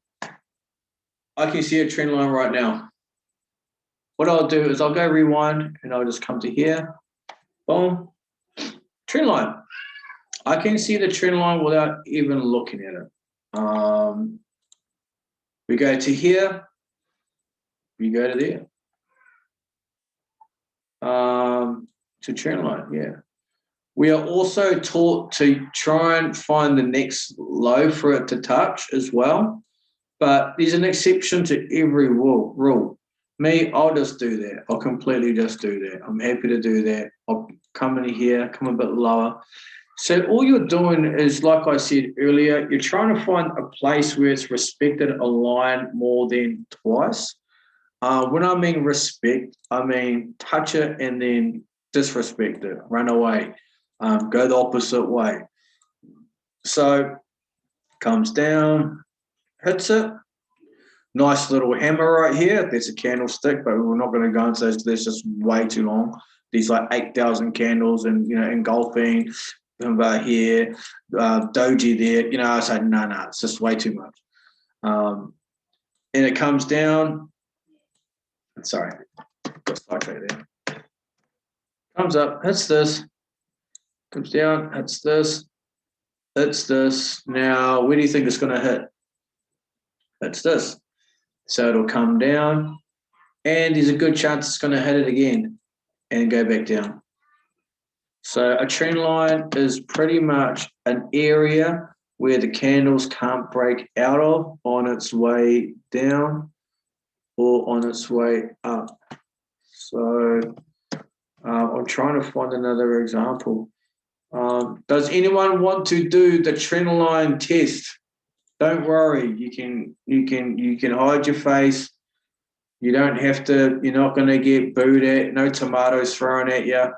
can see a trend line right now. What I'll do is I'll go rewind and I'll just come to here. Boom. Trend line. I can see the trend line without even looking at it. We go to here. We go to there. To trend line, yeah. We are also taught to try and find the next low for it to touch as well. But there's an exception to every rule. Me, I'll just do that. I'll completely just do that. I'm happy to do that. I'll come in here, come a bit lower. So all you're doing is, like I said earlier, you're trying to find a place where it's respected a line more than twice. When I mean respect, I mean touch it and then disrespect it, run away, go the opposite way. So comes down, hits it. Nice little hammer right here. There's a candlestick, but we're not going to go into those. There's just way too long. These like 8,000 candles and, engulfing. Here, doji there, I was like, no, it's just way too much. And it comes down. Sorry, got sidetracked there. Comes up, hits this, comes down, hits this. Now, where do you think it's going to hit? Hits this. So it'll come down, and there's a good chance it's going to hit it again and go back down. So a trend line is pretty much an area where the candles can't break out of on its way down or on its way up. So I'm trying to find another example. Does anyone want to do the trend line test? Don't worry, you can hide your face. You don't have to, you're not going to get booed at, no tomatoes thrown at you.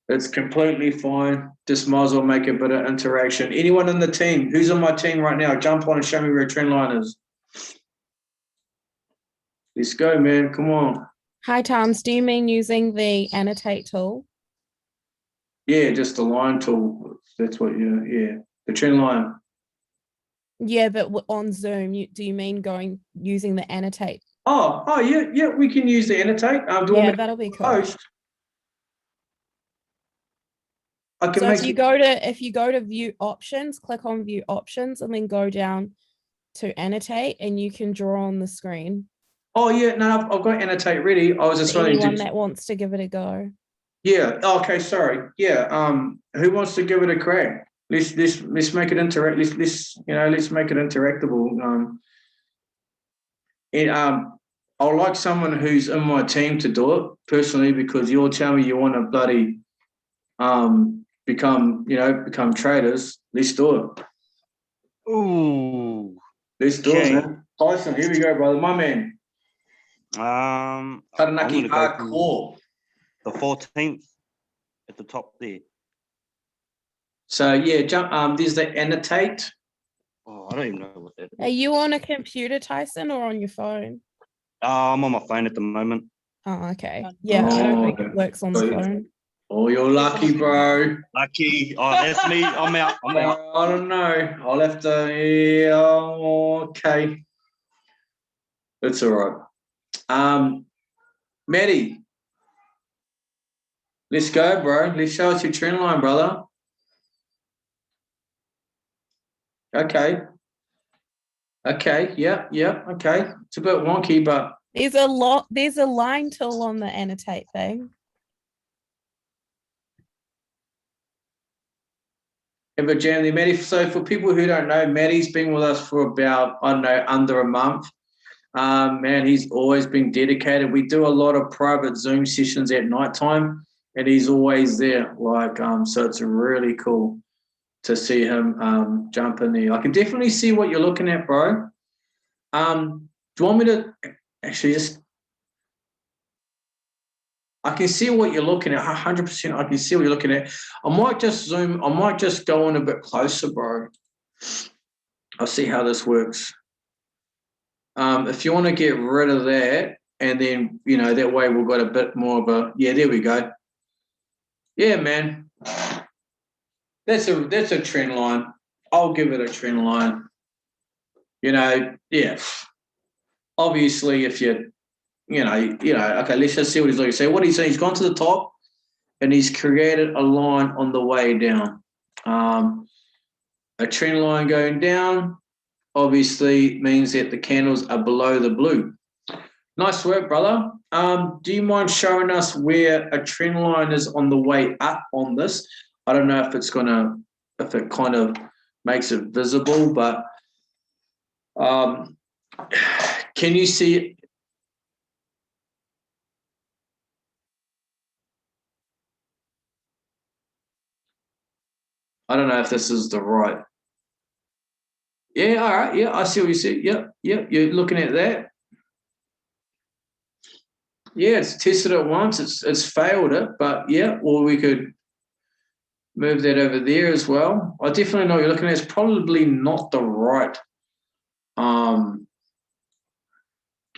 It's completely fine. Just might as well make a bit of interaction. Anyone in the team, who's on my team right now, jump on and show me where a trend line is. Let's go, man. Come on. Hi, Tams. Do you mean using the annotate tool? Yeah, just the line tool. That's what the trend line. Yeah, but on Zoom, do you mean using the annotate? Oh, yeah, we can use the annotate. Yeah, that'll be cool. Post. So if you go to view options, click on view options and then go down to annotate and you can draw on the screen. Oh yeah, no, I've got annotate ready. I was just running anyone that wants to give it a go. Yeah. Okay. Sorry. Yeah. Who wants to give it a crack? Let's make it let's make it interactable. I'd like someone who's in my team to do it personally, because you'll tell me you want to bloody become traders. Let's do it. Ooh. Let's do it, man. Tyson, here we go, brother. My man. Taranaki hardcore. The 14th at the top there. So yeah, jump. There's the annotate. Oh, I don't even know what that is. Are you on a computer, Tyson, or on your phone? I'm on my phone at the moment. Oh, okay. Yeah, I don't think it works on the phone. Oh, you're lucky, bro. Lucky. Oh, that's me. I'm out. I don't know. I'll have to. Yeah, okay. It's all right. Maddie, let's go, bro. Let's show us your trend line, brother. Okay. Yeah. Okay. It's a bit wonky, but There's a line tool on the annotate thing. Have a jam there, Matty. So for people who don't know, Matty's been with us for about, I don't know, under a month. Man, he's always been dedicated. We do a lot of private Zoom sessions at nighttime, and he's always there. So it's really cool to see him jump in there. I can definitely see what you're looking at, bro. Do you want me to actually just? I can see what you're looking at. 100%. I can see what you're looking at. I might just zoom. I might just go in a bit closer, bro. I'll see how this works. If you want to get rid of that, and then, that way we've got a bit more of a, yeah, there we go. Yeah, man. That's a trend line. I'll give it a trend line. Yeah. Obviously, if okay, let's just see what he's looking. So what he's saying, he's gone to the top and he's created a line on the way down. A trend line going down obviously means that the candles are below the blue. Nice work, brother. Do you mind showing us where a trend line is on the way up on this? I don't know if it kind of makes it visible, but can you see? I don't know if this is the right. Yeah, all right. Yeah, I see what you see. Yep, you're looking at that. Yeah, it's tested it once. It's failed it, but yeah, or we could move that over there as well. I definitely know what you're looking at. It's probably not the right. All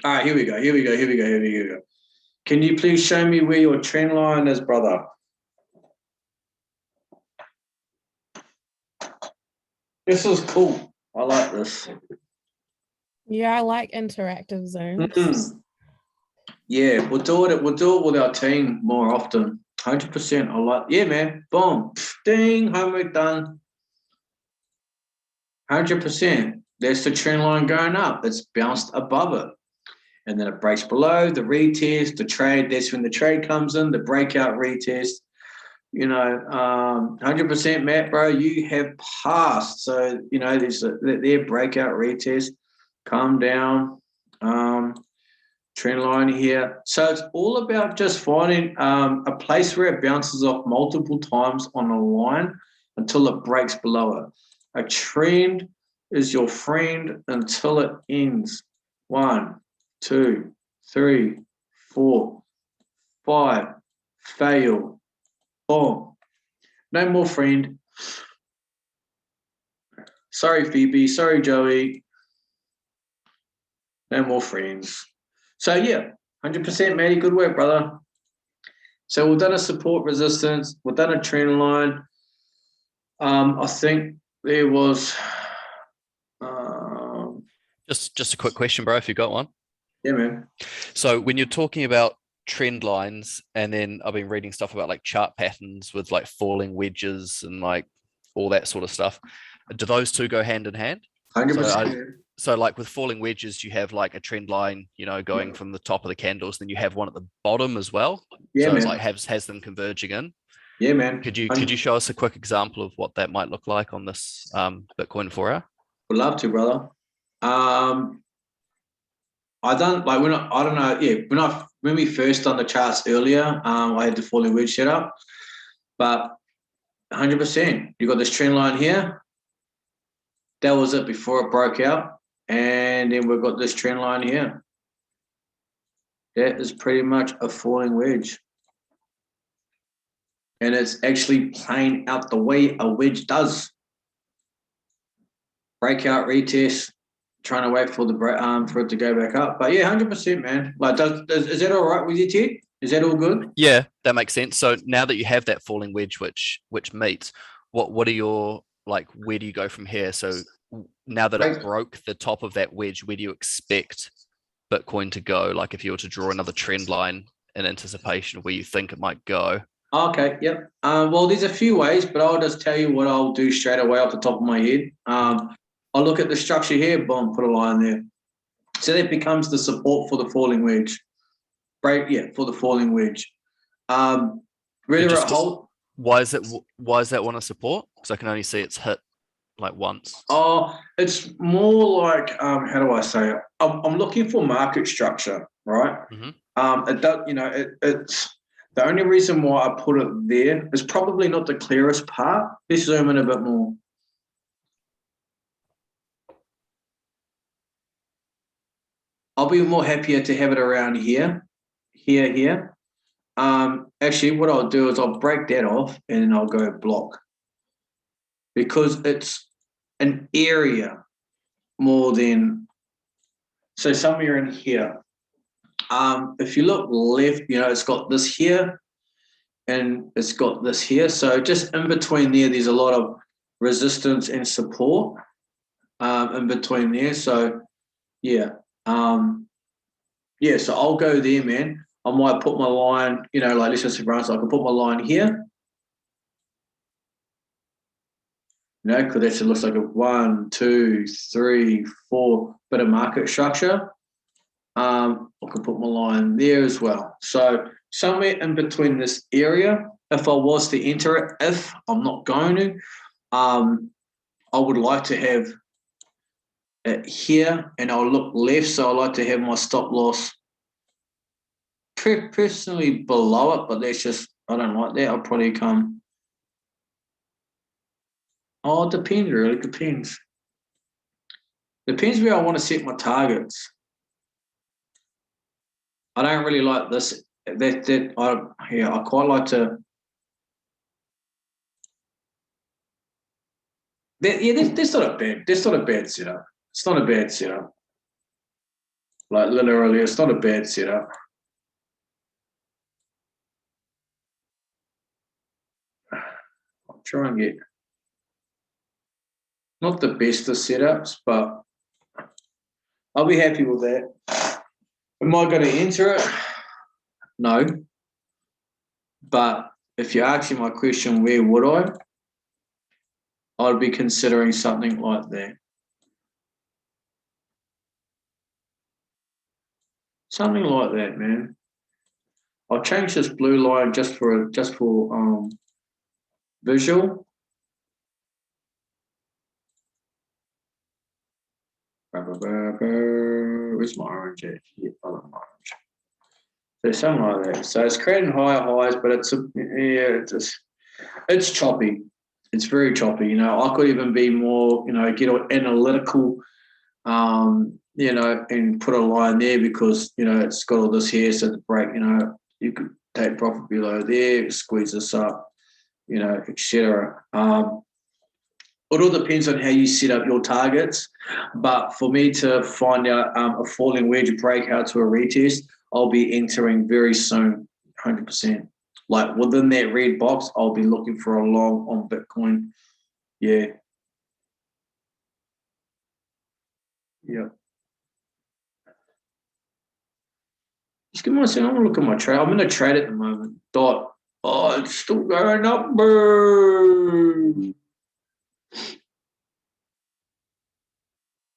right, here we go. Can you please show me where your trend line is, brother? This is cool. I like this. Yeah, I like interactive Zooms. Mm-hmm. Yeah, we'll do it with our team more often. 100%. I like. Yeah, man. Boom. Ding. Homework done. 100%. There's the trend line going up. It's bounced above it. And then it breaks below, the retest, the trade. That's when the trade comes in, the breakout retest. 100%, Matt, bro, you have passed. So, there's their breakout retest. Calm down. Trend line here. So it's all about just finding a place where it bounces off multiple times on a line until it breaks below it. A trend is your friend until it ends. 1, 2, 3, 4, 5. Fail. Boom. No more friend. Sorry, Phoebe. Sorry, Joey. No more friends. So, yeah, 100%, Matty. Good work, brother. So we've done a support resistance. We've done a trend line. I think there was... Just a quick question, bro, if you got one. Yeah, man. So when you're talking about trend lines, and then I've been reading stuff about like chart patterns with like falling wedges and like all that sort of stuff. Do those two go hand in hand? 100%. So like with falling wedges, you have like a trend line, going from the top of the candles, then you have one at the bottom as well. Yeah, so man. It's like has them converging in. Yeah, man. Could you show us a quick example of what that might look like on this Bitcoin 4-hour? Would love to, brother. I don't like I don't know. Yeah, when we first done the charts earlier, I had the falling wedge set up, but 100%. You got this trend line here. That was it before it broke out, and then we've got this trend line here. That is pretty much a falling wedge, and it's actually playing out the way a wedge does. Breakout, retest. Trying to wait for for it to go back up, but yeah, 100%, man. Like, is that all right with you, Ted? Is that all good? Yeah, that makes sense. So now that you have that falling wedge, which meets, what are your like? Where do you go from here? So now that it broke the top of that wedge, where do you expect Bitcoin to go? Like, if you were to draw another trend line in anticipation of where you think it might go. Okay. Yep. Well, there's a few ways, but I'll just tell you what I'll do straight away off the top of my head. I'll look at the structure here, boom, put a line there. So that becomes the support for the falling wedge. For the falling wedge. Whether it hold. Why is that one a support? Because I can only see it's hit like once. Oh, it's more like how do I say it? I'm looking for market structure, right? It does, it's the only reason why I put it there is probably not the clearest part. Let's zoom in a bit more. I'll be more happier to have it around here. Actually, what I'll do is I'll break that off and then I'll go block, because it's an area more than, so somewhere in here. If you look left, it's got this here and it's got this here. So just in between there's a lot of resistance and support in between there. So yeah. So I'll go there, man. I might put my line, like let's just say, so I can put my line here. Because that looks like a 1, 2, 3, 4 bit of market structure. I can put my line there as well. So somewhere in between this area, if I was to enter it, if I'm not going to, I would like to have it here, and I'll look left. So I like to have my stop loss personally below it, but that's just, I don't like that. I'll probably come. Oh, it depends, really. Depends where I want to set my targets. I don't really like this. I quite like to. That's not a bad setup. It's not a bad setup. Like literally, it's not a bad setup. I'll try and get not the best of setups, but I'll be happy with that. Am I going to enter it? No. But if you're asking my question, where would I? I'd be considering something like that. Something like that, man. I'll change this blue line just for visual. Where's my orange at? Yeah, I love my orange. So something like that. So it's creating higher highs, but it's choppy. It's very choppy. I could even be more, get analytical, and put a line there because, it's got all this here. So the break, you could take profit below there, squeeze this up, etc. It all depends on how you set up your targets. But for me to find out a falling wedge breakout to a retest, I'll be entering very soon, 100%. Like within that red box, I'll be looking for a long on Bitcoin. Yeah. Yeah. Just give me a second. I'm going to look at my trade. I'm in a trade at the moment. Dot. Oh, it's still going up, bro.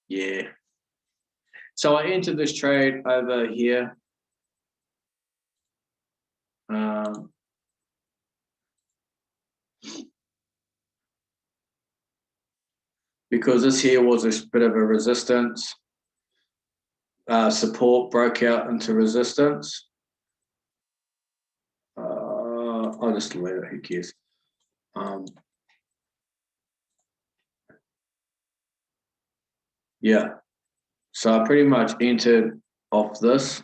Yeah. So I entered this trade over here. Because this here was a bit of a resistance. Support broke out into resistance. I'll just leave it, who cares? Yeah. So I pretty much entered off this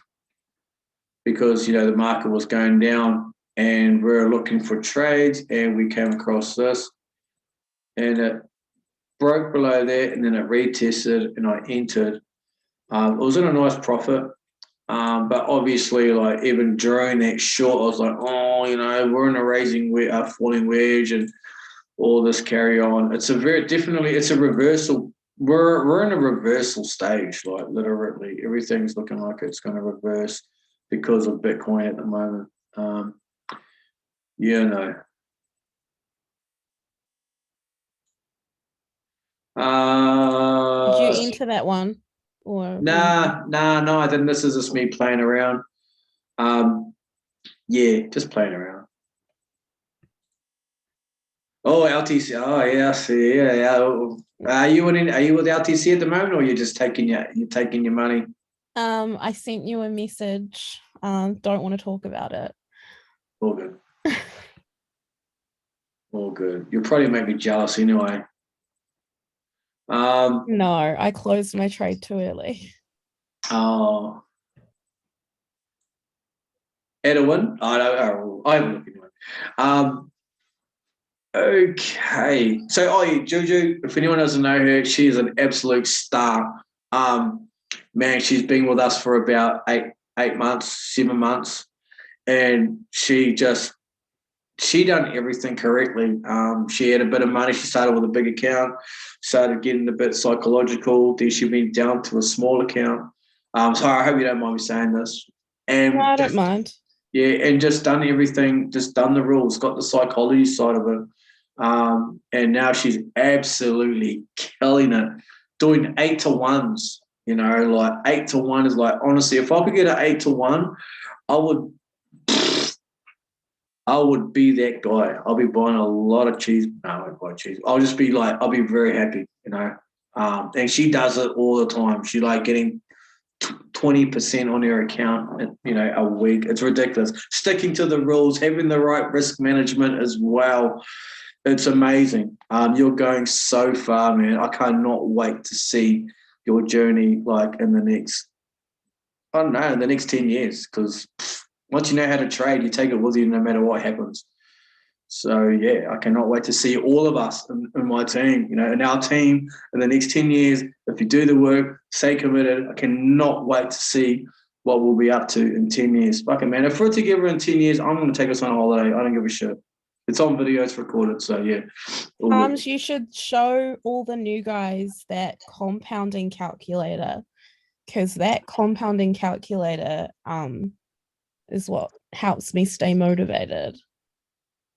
because, the market was going down and we're looking for trades and we came across this and it broke below that and then it retested and I entered. It was in a nice profit. But obviously, like even during that short, I was like, we're in a falling wedge and all this carry on. It's a reversal. We're in a reversal stage, like literally everything's looking like it's going to reverse because of Bitcoin at the moment. No. Did you enter that one? Or no, I didn't. This is just me playing around. Just playing around. Oh, LTC. Oh, yeah, I see. Yeah, yeah. Are you with LTC at the moment, or you're just taking your money? I sent you a message. Don't want to talk about it. All good. All good. You'll probably make me jealous anyway. No, I closed my trade too early. Oh, Edwin. I don't. I haven't looked anyway. Okay. So, Juju, if anyone doesn't know her, she is an absolute star. Man, she's been with us for about 8 months, 7 months, and she done everything correctly. She had a bit of money. She started with a big account, started getting a bit psychological. Then she went down to a small account. So I hope you don't mind me saying this. And No, I don't mind. Yeah, and just done everything, just done the rules, got the psychology side of it. And now she's absolutely killing it, doing 8-to-1s. Like 8-to-1 is like, honestly, if I could get an 8-to-1, I would be that guy. I'll be buying a lot of cheese. No, I won't buy cheese. I'll just be like, I'll be very happy, And she does it all the time. She's like getting 20% on her account, a week. It's ridiculous. Sticking to the rules, having the right risk management as well. It's amazing. You're going so far, man. I cannot wait to see your journey, like in the next 10 years, because once you know how to trade, you take it with you no matter what happens. So, yeah, I cannot wait to see all of us in my team, in our team in the next 10 years. If you do the work, stay committed, I cannot wait to see what we'll be up to in 10 years. Fucking man, if we're together in 10 years, I'm going to take us on a holiday. I don't give a shit. It's on video, it's recorded, so yeah. You should show all the new guys that compounding calculator, because that compounding calculator is what helps me stay motivated.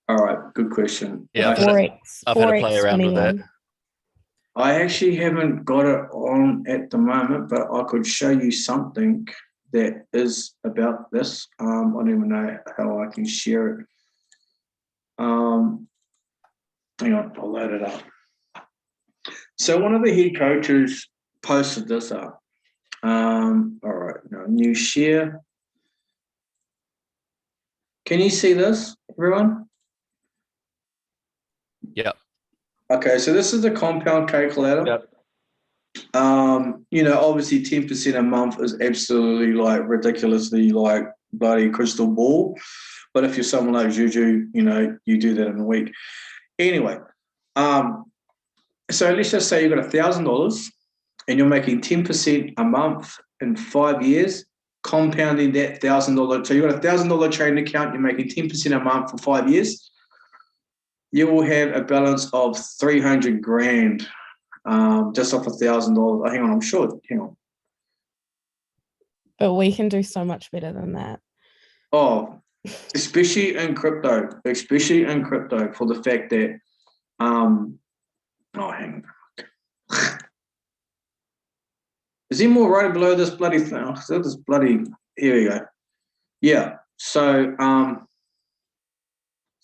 All right, good question. Yeah, I've had to play around with that. I actually haven't got it on at the moment, but I could show you something that is about this. I don't even know how I can share it. Hang on, I'll load it up. So one of the head coaches posted this up. All right, now new share. Can you see this, everyone? Yeah. Okay, so this is the compound calculator. Yep. Obviously 10% a month is absolutely like ridiculously like bloody crystal ball. But if you're someone like Juju, you do that in a week. Anyway, so let's just say you've got $1,000 and you're making 10% a month in 5 years, compounding that $1,000. So you've got a $1,000 trading account, you're making 10% a month for 5 years. You will have a balance of 300 grand just off $1,000. Hang on, I'm sure. Hang on. But we can do so much better than that. Oh, especially in crypto, for the fact that, hang on. Is there more right below this bloody thing? Oh, so this bloody, here we go. Yeah, so, let's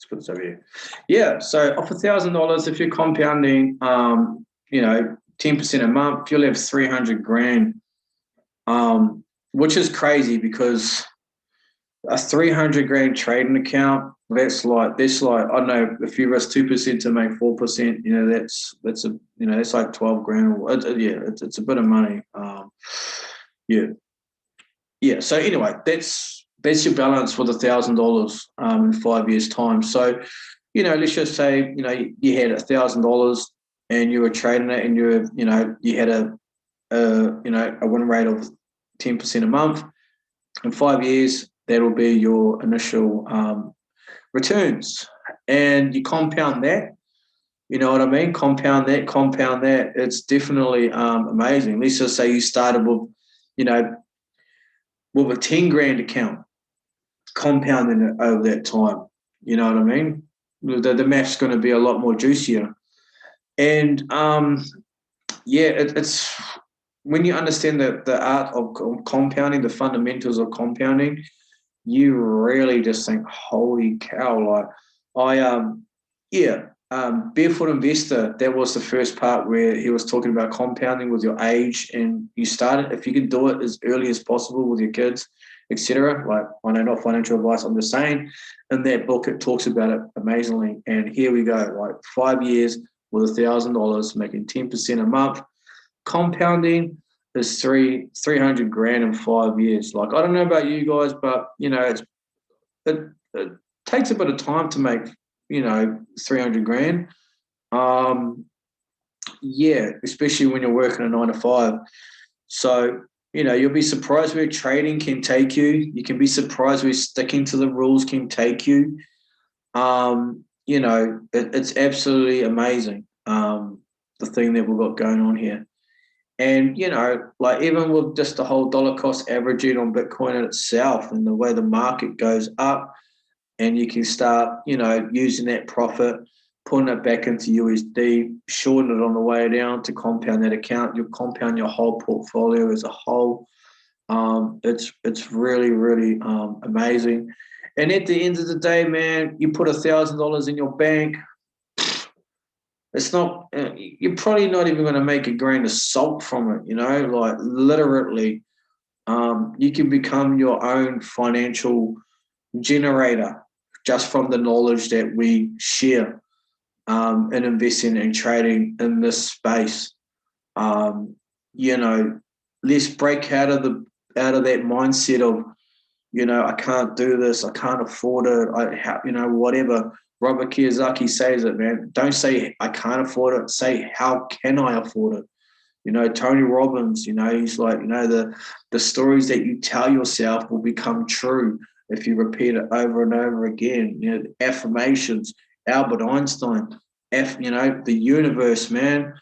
put this over here. Yeah, so off $1,000, if you're compounding, 10% a month, you'll have 300 grand, which is crazy because a 300 grand trading account, that's like, I don't know, if you risk 2% to make 4%, that's like 12 grand. It's a bit of money. Yeah. So anyway, that's your balance with $1,000 in 5 years' time. So, let's just say, you had $1,000 and you were trading it and you had a win rate of 10% a month. In 5 years, that'll be your initial returns. And you compound that, you know what I mean? Compound that. It's definitely amazing. Let's just say you started with a 10 grand account, compounding it over that time. You know what I mean? The math's going to be a lot more juicier. And it's when you understand the art of compounding, the fundamentals of compounding, you really just think, holy cow! Like Barefoot Investor, that was the first part where he was talking about compounding with your age, and you started, if you can do it as early as possible with your kids, etc. Like, I know, not financial advice, I'm just saying, in that book it talks about it amazingly. And here we go, like 5 years with $1,000, making 10% a month. Compounding is 300 grand in 5 years. Like, I don't know about you guys, but you know, it takes a bit of time to make, you know, 300 grand. Yeah, especially when you're working a 9 to 5. So, you know, you'll be surprised where trading can take you. You can be surprised where sticking to the rules can take you. You know, it's absolutely amazing, the thing that we've got going on here. And, you know, like even with just the whole dollar cost averaging on Bitcoin in itself and the way the market goes up, and you can start, you know, using that profit, putting it back into USD, shorting it on the way down to compound that account. You'll compound your whole portfolio as a whole. It's really, really amazing. And at the end of the day, man, you put $1,000 in your bank, it's not, you're probably not even going to make a grain of salt from it, you know, like literally. You can become your own financial generator just from the knowledge that we share, and investing and trading in this space. You know, let's break out of that mindset of, you know, I can't do this, I can't afford it, you know, whatever. Robert Kiyosaki says it, man. Don't say I can't afford it. Say how can I afford it? You know, Tony Robbins, you know, he's like, you know, the stories that you tell yourself will become true if you repeat it over and over again. You know, affirmations, Albert Einstein, you know, the universe, man,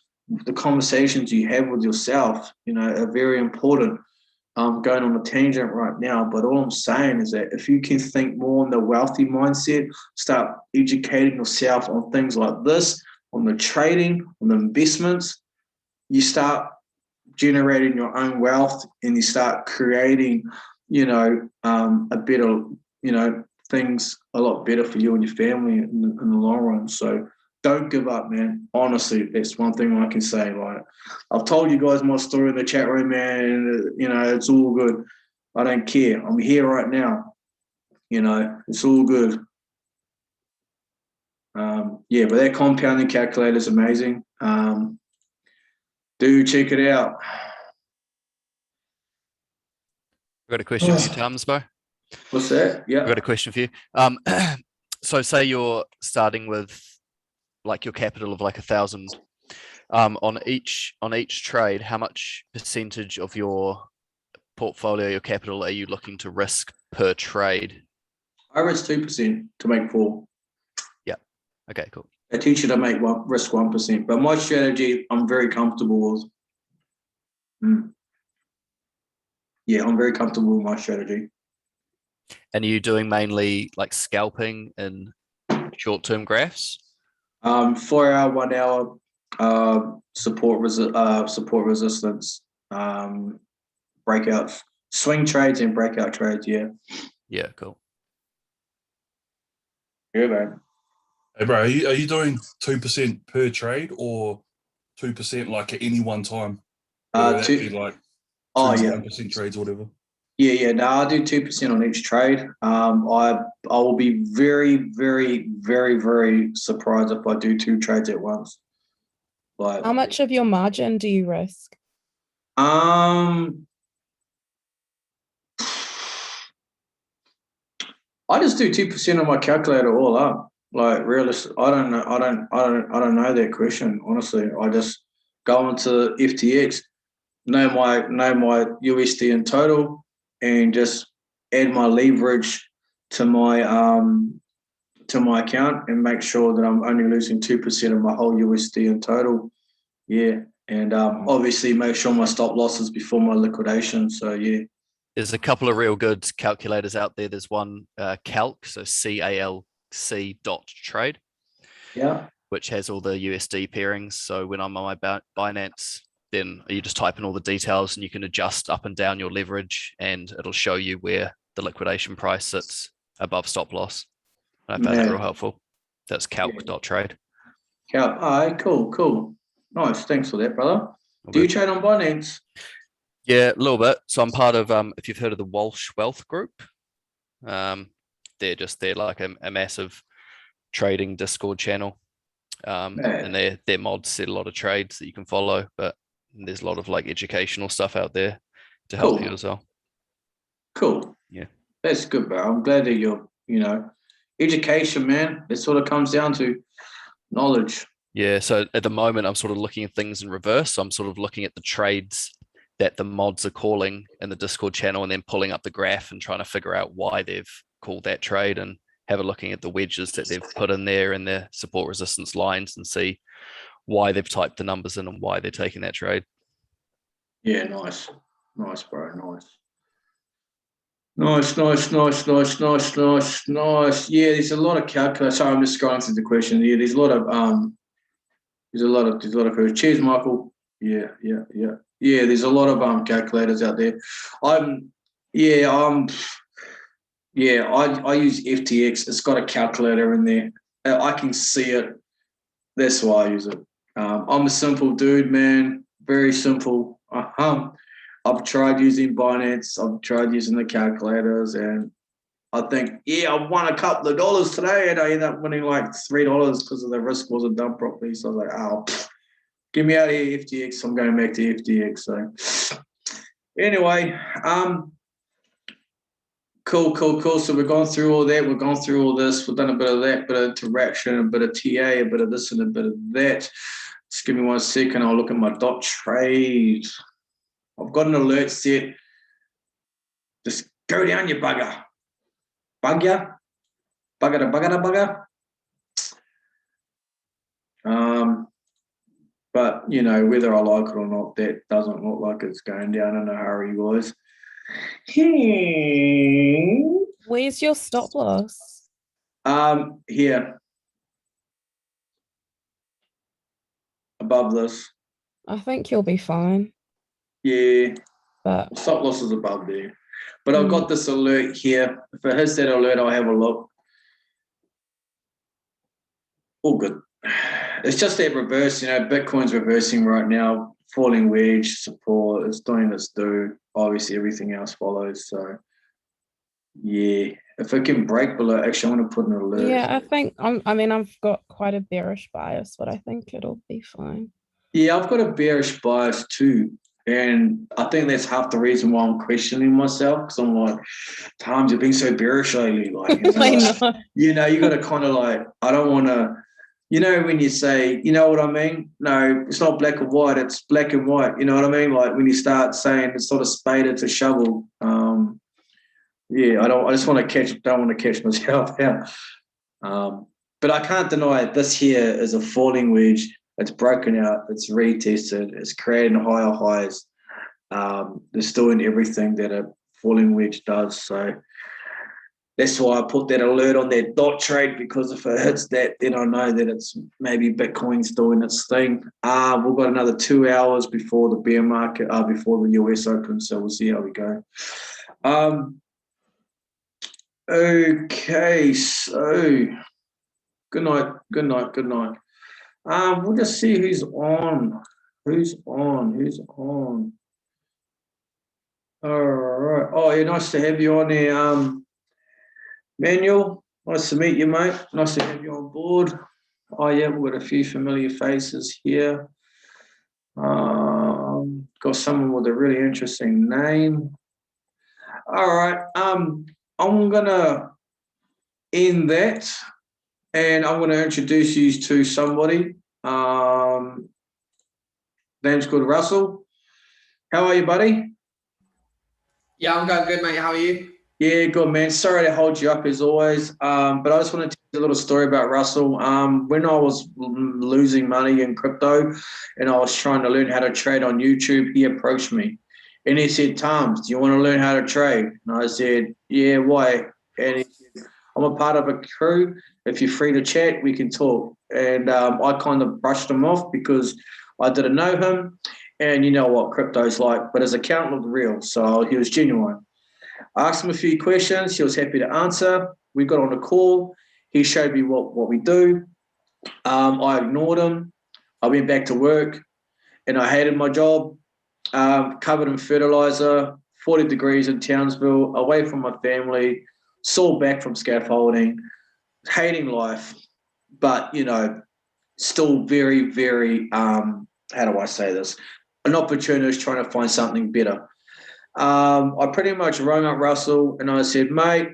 the conversations you have with yourself, you know, are very important. I'm going on a tangent right now, but all I'm saying is that if you can think more on the wealthy mindset, start educating yourself on things like this, on the trading, on the investments, you start generating your own wealth and you start creating, you know, a better, you know, things a lot better for you and your family in the long run. So don't give up, man. Honestly, that's one thing I can say. Like, I've told you guys my story in the chat room, man, and, you know, it's all good. I don't care. I'm here right now. You know, it's all good. Yeah, but that compounding calculator is amazing. Do check it out. I've got a question for you, Tamsbo. What's that? Yeah. I've got a question for you. So say you're starting with like your capital of like 1,000. On each trade, how much percentage of your portfolio, your capital, are you looking to risk per trade? I risk 2% to make 4. Yeah. Okay, cool. I teach you to make risk 1%, but my strategy I'm very comfortable with. Yeah, I'm very comfortable with my strategy. And are you doing mainly like scalping in short-term graphs? 4 hour, 1 hour, support resistance, breakouts, swing trades and breakout trades. Yeah. Yeah, cool. Yeah, man. Hey, bro, are you doing 2% per trade or 2% like at any one time? Whether that be like 1% trades or whatever. Yeah. No, I do 2% on each trade. I will be very, very, very, very surprised if I do 2 trades at once. Like, How much of your margin do you risk? I just do 2% on my calculator all up. Like, realistic, I don't know that question, honestly. I just go into FTX, know my USD in total, and just add my leverage to my account and make sure that I'm only losing 2% of my whole USD in total. Yeah. And obviously make sure my stop losses before my liquidation. So yeah. There's a couple of real good calculators out there. There's one Calc, so CALC.trade. Yeah. Which has all the USD pairings. So when I'm on my Binance, then you just type in all the details and you can adjust up and down your leverage and it'll show you where the liquidation price sits above stop loss. I found that real helpful. That's calc.trade. Cool. Nice. Thanks for that, brother. All Do you good. trade on Binance? Yeah, a little bit. So I'm part of if you've heard of the Walsh Wealth Group, they're like a massive trading Discord channel. And their mods set a lot of trades that you can follow, but there's a lot of like educational stuff out there to help you as well. Cool. Yeah. That's good, bro. I'm glad that you're, education, man. It sort of comes down to knowledge. Yeah. So at the moment, I'm sort of looking at things in reverse. So I'm sort of looking at the trades that the mods are calling in the Discord channel and then pulling up the graph and trying to figure out why they've called that trade and have a looking at the wedges that they've put in there and their support resistance lines and see why they've typed the numbers in and why they're taking that trade. Yeah, nice, bro, nice. Yeah, there's a lot of calculators. Sorry, I'm just scrolling through the question. Yeah, there's a lot of questions. Cheers, Michael. Yeah. There's a lot of calculators out there. I use FTX. It's got a calculator in there. I can see it. That's why I use it. I'm a simple dude, man. Very simple. I've tried using Binance. I've tried using the calculators, and I think, I won a couple of dollars today, and I ended up winning like $3 because the risk wasn't done properly. So I was like, get me out of here, FTX. I'm going back to FTX. So anyway, cool. So we've gone through all that. We've gone through all this. We've done a bit of that, bit of interaction, a bit of TA, a bit of this and a bit of that. Just give me 1 second. I'll look at my dot trade. I've got an alert set. Just go down, you bugger. Bugger. But, whether I like it or not, that doesn't look like it's going down in a hurry, boys. Where's your stop loss? Here. Above this. I think you'll be fine. Yeah. But stop loss is above there. But I've got this alert here. If it hits that alert, I'll have a look. All good. It's just that reverse, Bitcoin's reversing right now, falling wedge, support, it's doing its do. Obviously, everything else follows. So, yeah, if it can break below, actually, I want to put an alert. yeah, I think, I've got quite a bearish bias, but I think it'll be fine. Yeah, I've got a bearish bias too. And I think that's half the reason why I'm questioning myself, because I'm like, times you've been so bearish lately. Like, you got to kind of like, I don't want to, when you say, you know what I mean? No, it's not black and white, it's black and white. You know what I mean? Like when you start saying it's sort of spade, it's a shovel. I just want to don't want to catch myself out. But I can't deny it. This here is a falling wedge. It's broken out. It's retested. It's creating higher highs. It's doing everything that a falling wedge does. So that's why I put that alert on that dot trade, because if it hits that, then I know that it's maybe Bitcoin's doing its thing. We've got another 2 hours before the bear market, before the US Open. So we'll see how we go. Okay, so good night. We'll just see who's on. All right. Oh, yeah, nice to have you on there. Manuel, nice to meet you, mate. Nice to have you on board. Oh, yeah, we've got a few familiar faces here. Got someone with a really interesting name. All right. I'm going to end that. And I'm going to introduce you to somebody. Name's called Russell. How are you, buddy? Yeah, I'm going good, mate. How are you? Yeah, good, man. Sorry to hold you up as always. But I just want to tell you a little story about Russell. When I was losing money in crypto and I was trying to learn how to trade on YouTube, he approached me and he said, "Tams, do you want to learn how to trade?" And I said, "Yeah, why?" And he said, "I'm a part of a crew. If you're free to chat, we can talk." And I kind of brushed him off because I didn't know him. And you know what crypto's like, but his account looked real, so he was genuine. I asked him a few questions. He was happy to answer. We got on a call. He showed me what we do. I ignored him. I went back to work, and I hated my job. Covered in fertilizer, 40 degrees in Townsville, away from my family, saw back from scaffolding, hating life, but, you know, still very, very, how do I say this? An opportunist trying to find something better. I pretty much rang up Russell and I said, mate,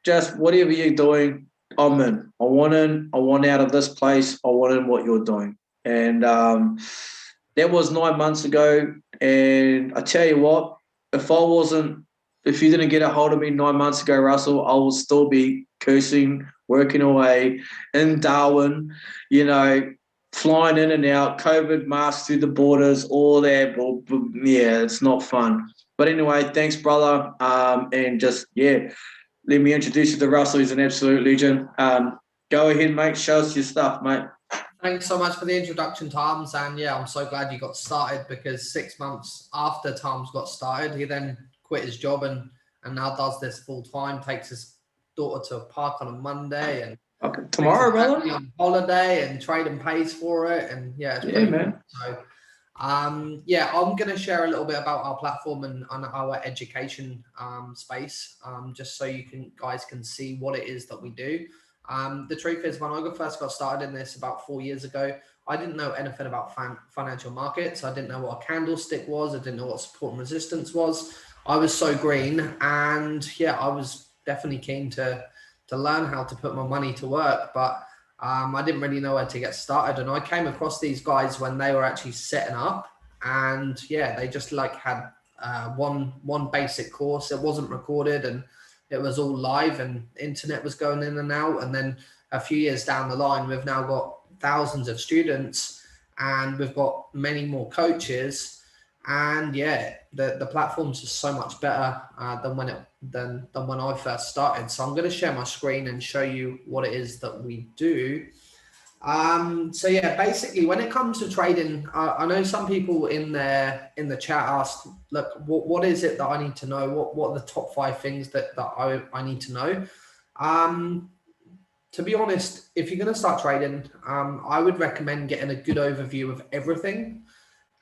just whatever you're doing, I'm in. I want out of this place. I want in what you're doing. And that was 9 months ago. And I tell you what, if you didn't get a hold of me 9 months ago, Russell, I will still be cursing, working away in Darwin, you know, flying in and out, COVID masks through the borders, all that. Yeah, it's not fun. But anyway, thanks, brother. And just, yeah, let me introduce you to Russell. He's an absolute legend. Go ahead, mate. Show us your stuff, mate. Thanks so much for the introduction, Tom's. And yeah, I'm so glad you got started, because 6 months after Tom's got started, he then quit his job and now does this full time, takes his daughter to a park on a Monday and Okay. Tomorrow, brother. on holiday, and trading pays for it. And yeah, it's pretty man. cool. So yeah, I'm going to share a little bit about our platform and our education space, just so you guys can see what it is that we do. The truth is, when I first got started in this about 4 years ago, I didn't know anything about financial markets. I didn't know what a candlestick was. I didn't know what support and resistance was. I was so green, and yeah, I was definitely keen to learn how to put my money to work, but I didn't really know where to get started. And I came across these guys when they were actually setting up, and yeah, they just like had one basic course. It wasn't recorded, and it was all live, and internet was going in and out. And then a few years down the line, we've now got thousands of students, and we've got many more coaches. And yeah, the platform's just so much better than when I first started. So I'm going to share my screen and show you what it is that we do. So yeah, basically, when it comes to trading, I know some people in the chat asked, look, what is it that I need to know? What are the top 5 things that I need to know? To be honest, if you're going to start trading, I would recommend getting a good overview of everything.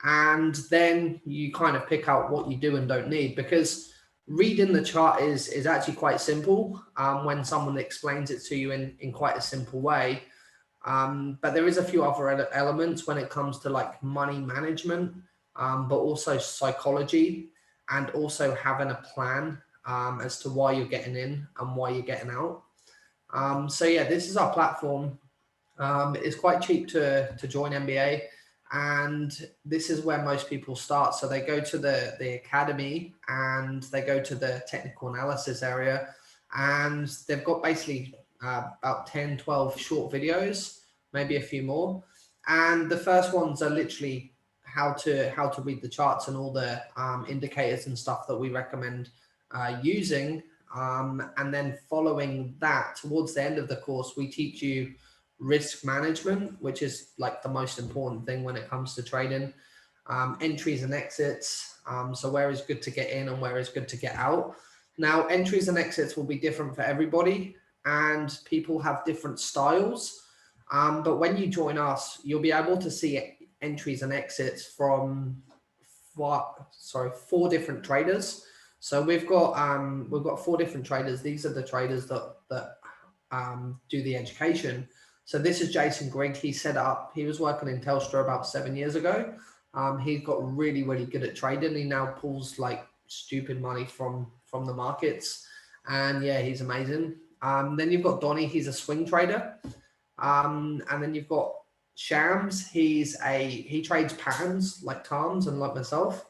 And then you kind of pick out what you do and don't need, because reading the chart is actually quite simple when someone explains it to you in quite a simple way. But there is a few other elements when it comes to like money management, but also psychology, and also having a plan as to why you're getting in and why you're getting out. So yeah, this is our platform. It's quite cheap to join MBA. And this is where most people start. So they go to the academy, and they go to the technical analysis area, and they've got basically about 10, 12 short videos, maybe a few more. And the first ones are literally how to read the charts and all the indicators and stuff that we recommend using. And then following that, towards the end of the course, we teach you risk management, which is like the most important thing when it comes to trading, entries and exits. So where is good to get in and where is good to get out. Now, entries and exits will be different for everybody, and people have different styles. But when you join us, you'll be able to see entries and exits from 4 different traders. So we've got 4 different traders. These are the traders that do the education. So this is Jason Grigg. He set up, he was working in Telstra about 7 years ago. He got really, really good at trading. He now pulls like stupid money from the markets. And yeah, he's amazing. Then you've got Donnie, he's a swing trader. And then you've got Shams, he trades patterns like Tom's and like myself.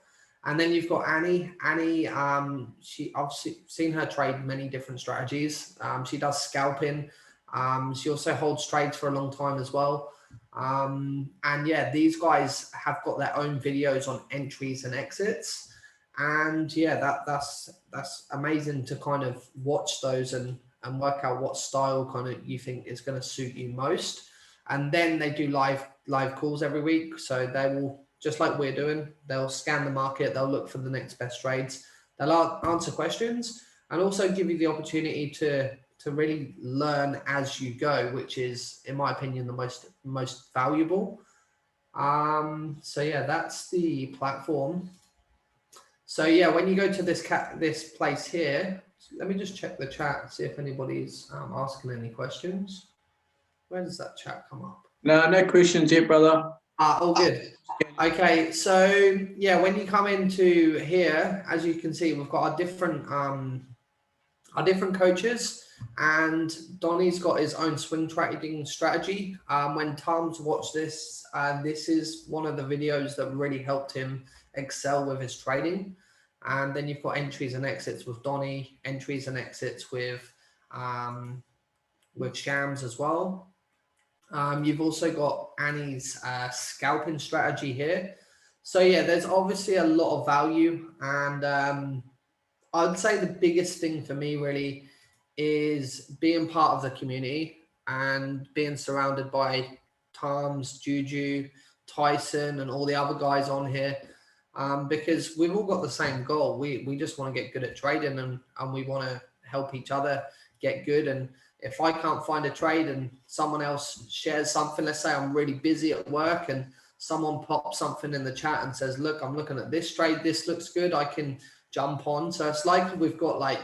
And then you've got Annie. I've seen her trade many different strategies. She does scalping. She also holds trades for a long time as well. And yeah, these guys have got their own videos on entries and exits. And yeah, that's amazing to kind of watch those and work out what style kind of you think is going to suit you most. And then they do live calls every week. So they will, just like we're doing, they'll scan the market, they'll look for the next best trades, they'll answer questions, and also give you the opportunity to to really learn as you go, which is, in my opinion, the most valuable. So yeah, that's the platform. So yeah, when you go to this place here, let me just check the chat, see if anybody's asking any questions. Where does that chat come up? No questions yet, brother. All good. Okay, so yeah, when you come into here, as you can see, we've got our different coaches, and Donnie's got his own swing trading strategy. When Tom's watched this, this is one of the videos that really helped him excel with his trading. And then you've got entries and exits with Donnie, entries and exits with Shams as well. You've also got Annie's scalping strategy here. So yeah, there's obviously a lot of value, and I'd say the biggest thing for me really is being part of the community and being surrounded by Tom's, Juju, Tyson, and all the other guys on here, because we've all got the same goal. We just want to get good at trading, and we want to help each other get good. And if I can't find a trade and someone else shares something, let's say I'm really busy at work and someone pops something in the chat and says, look, I'm looking at this trade, this looks good, I can jump on. So it's like we've got like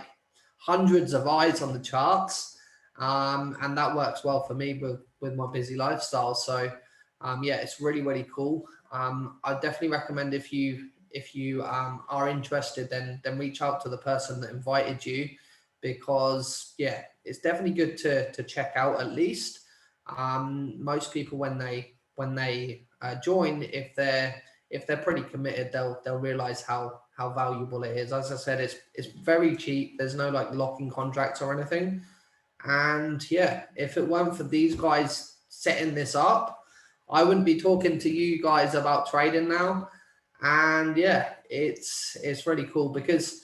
hundreds of eyes on the charts, and that works well for me with my busy lifestyle. So yeah, it's really cool. I definitely recommend if you are interested, then reach out to the person that invited you, because yeah, it's definitely good to check out at least. Most people when they join, if they're pretty committed, they'll realize how valuable it is. As I said, it's very cheap. There's no like locking contracts or anything. And yeah, if it weren't for these guys setting this up, I wouldn't be talking to you guys about trading now. And yeah, it's really cool, because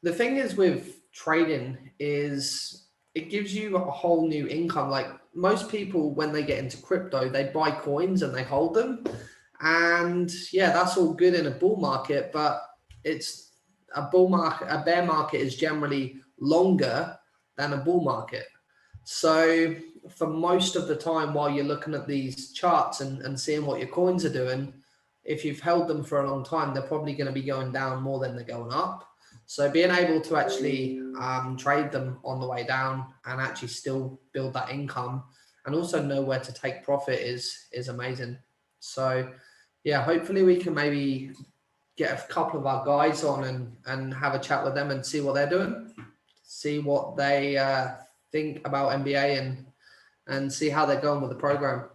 the thing is with trading is it gives you a whole new income. Like most people, when they get into crypto, they buy coins and they hold them. And yeah, that's all good in a bull market, but it's a bull market, a bear market is generally longer than a bull market. So for most of the time, while you're looking at these charts and seeing what your coins are doing, if you've held them for a long time, they're probably going to be going down more than they're going up. So being able to actually trade them on the way down and actually still build that income and also know where to take profit is amazing. So yeah, hopefully we can maybe get a couple of our guys on and have a chat with them and see what they're doing, see what they think about NBA and see how they're going with the program.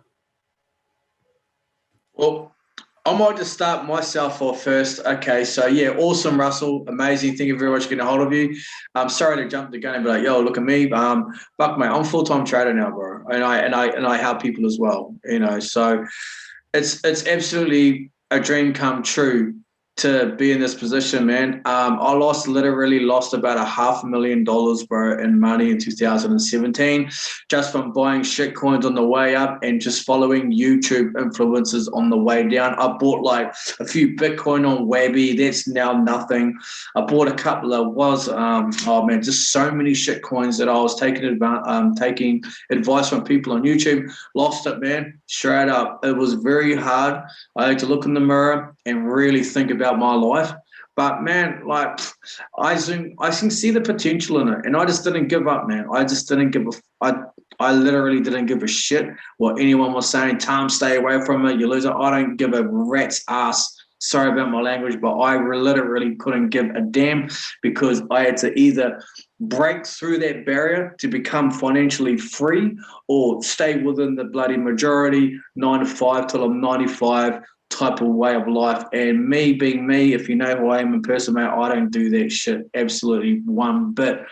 Well, I might just start myself off first. Okay, so yeah, awesome, Russell, amazing. Thank you very much for getting a hold of you. I'm sorry to jump the gun and be like, yo, look at me. Fuck, mate, I'm a full-time trader now, bro, and I help people as well. You know, so it's absolutely a dream come true to be in this position, man. I literally lost about $500,000, bro, in money in 2017, just from buying shit coins on the way up and just following YouTube influencers on the way down. I bought like a few Bitcoin on Webby. That's now nothing. I bought a couple of just so many shit coins that I was taking advice from people on YouTube. Lost it, man, straight up. It was very hard. I had to look in the mirror and really think about my life. But man, like I can see the potential in it, and I just didn't give up, man. I just didn't give I literally didn't give a shit what anyone was saying. Tom, stay away from it, you loser. I don't give a rat's ass. Sorry about my language, but I literally couldn't give a damn, because I had to either break through that barrier to become financially free or stay within the bloody majority 9 to 5 till I'm 95 type of way of life. And me being me, if you know who I am in person, mate, I don't do that shit absolutely one bit.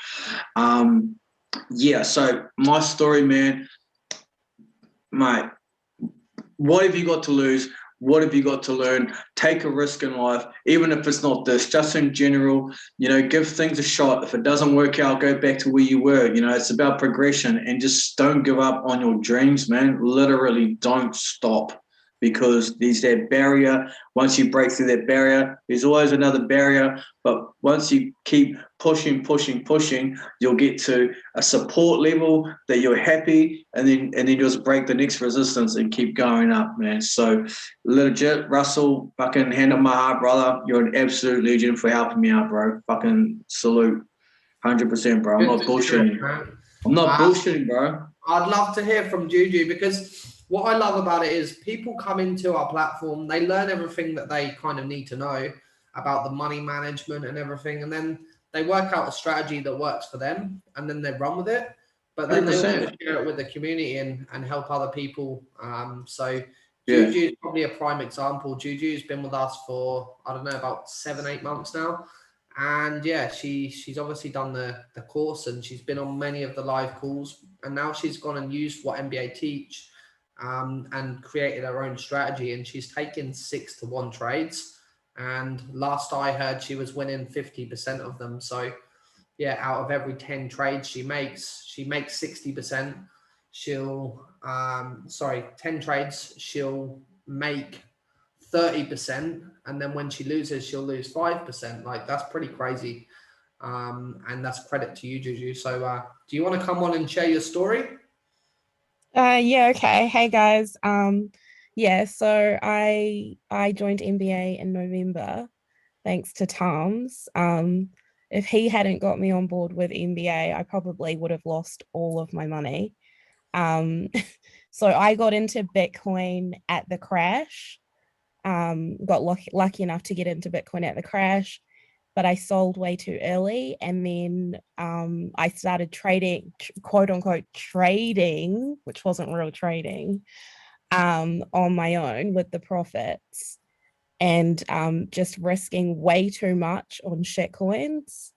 Yeah, so my story, man, mate, what have you got to lose? What have you got to learn? Take a risk in life, even if it's not this, just in general, you know, give things a shot. If it doesn't work out, go back to where you were. You know, it's about progression, and just don't give up on your dreams, man. Literally don't stop. because there's that barrier. Once you break through that barrier, there's always another barrier. But once you keep pushing, you'll get to a support level that you're happy, and then just break the next resistance and keep going up, man. So legit, Russell, fucking hand on my heart, brother. You're an absolute legend for helping me out, bro. Fucking salute. 100%, bro. I'm not bullshitting. I'm not bullshitting, bro. I'd love to hear from Juju, because what I love about it is people come into our platform, they learn everything that they kind of need to know about the money management and everything, and then they work out a strategy that works for them, and then they run with it. But then they also share it with the community and help other people. So Juju is probably a prime example. Juju's been with us for, I don't know, about 7-8 months now. And yeah, she's obviously done the course, and she's been on many of the live calls, and now she's gone and used what MBA teach and created her own strategy, and she's taken 6-to-1 trades. And last I heard, she was winning 50% of them. So yeah, out of every 10 trades she makes 60%. She'll 10 trades, she'll make 30%, and then when she loses, she'll lose 5%. Like, that's pretty crazy. And that's credit to you, Juju. So do you want to come on and share your story? Yeah, okay. Hey guys. Yeah, so I joined MBA in November thanks to Tom's. If he hadn't got me on board with MBA, I probably would have lost all of my money. So I got into Bitcoin at the crash. Got lucky enough to get into Bitcoin at the crash, but I sold way too early. And then I started trading, quote unquote, trading, which wasn't real trading, on my own with the profits, and just risking way too much on shitcoins.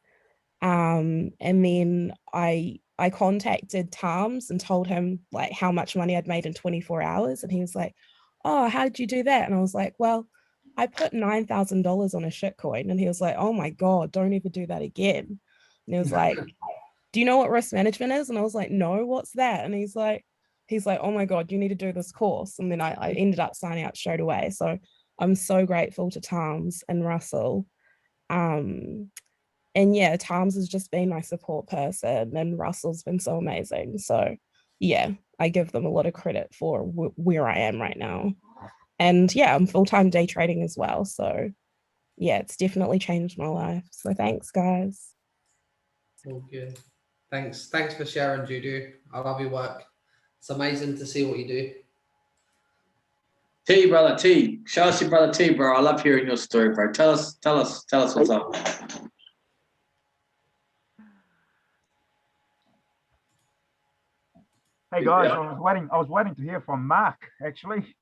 And then I contacted Tom's and told him like how much money I'd made in 24 hours. And he was like, oh, how did you do that? And I was like, well, I put $9,000 on a shitcoin. And he was like, oh my God, don't ever do that again. And he was like, do you know what risk management is? And I was like, no, what's that? And he's like, oh my God, you need to do this course. And then I ended up signing up straight away. So I'm so grateful to Tom's and Russell. And yeah, Tom's has just been my support person, and Russell's been so amazing. So yeah, I give them a lot of credit for where I am right now. And yeah, I'm full-time day trading as well. So yeah, it's definitely changed my life. So thanks, guys. All good. Thanks for sharing, Juju. I love your work. It's amazing to see what you do. T, brother T. Show us your brother T, bro. I love hearing your story, bro. Tell us what's up. Hey guys, I was waiting to hear from Mark, actually.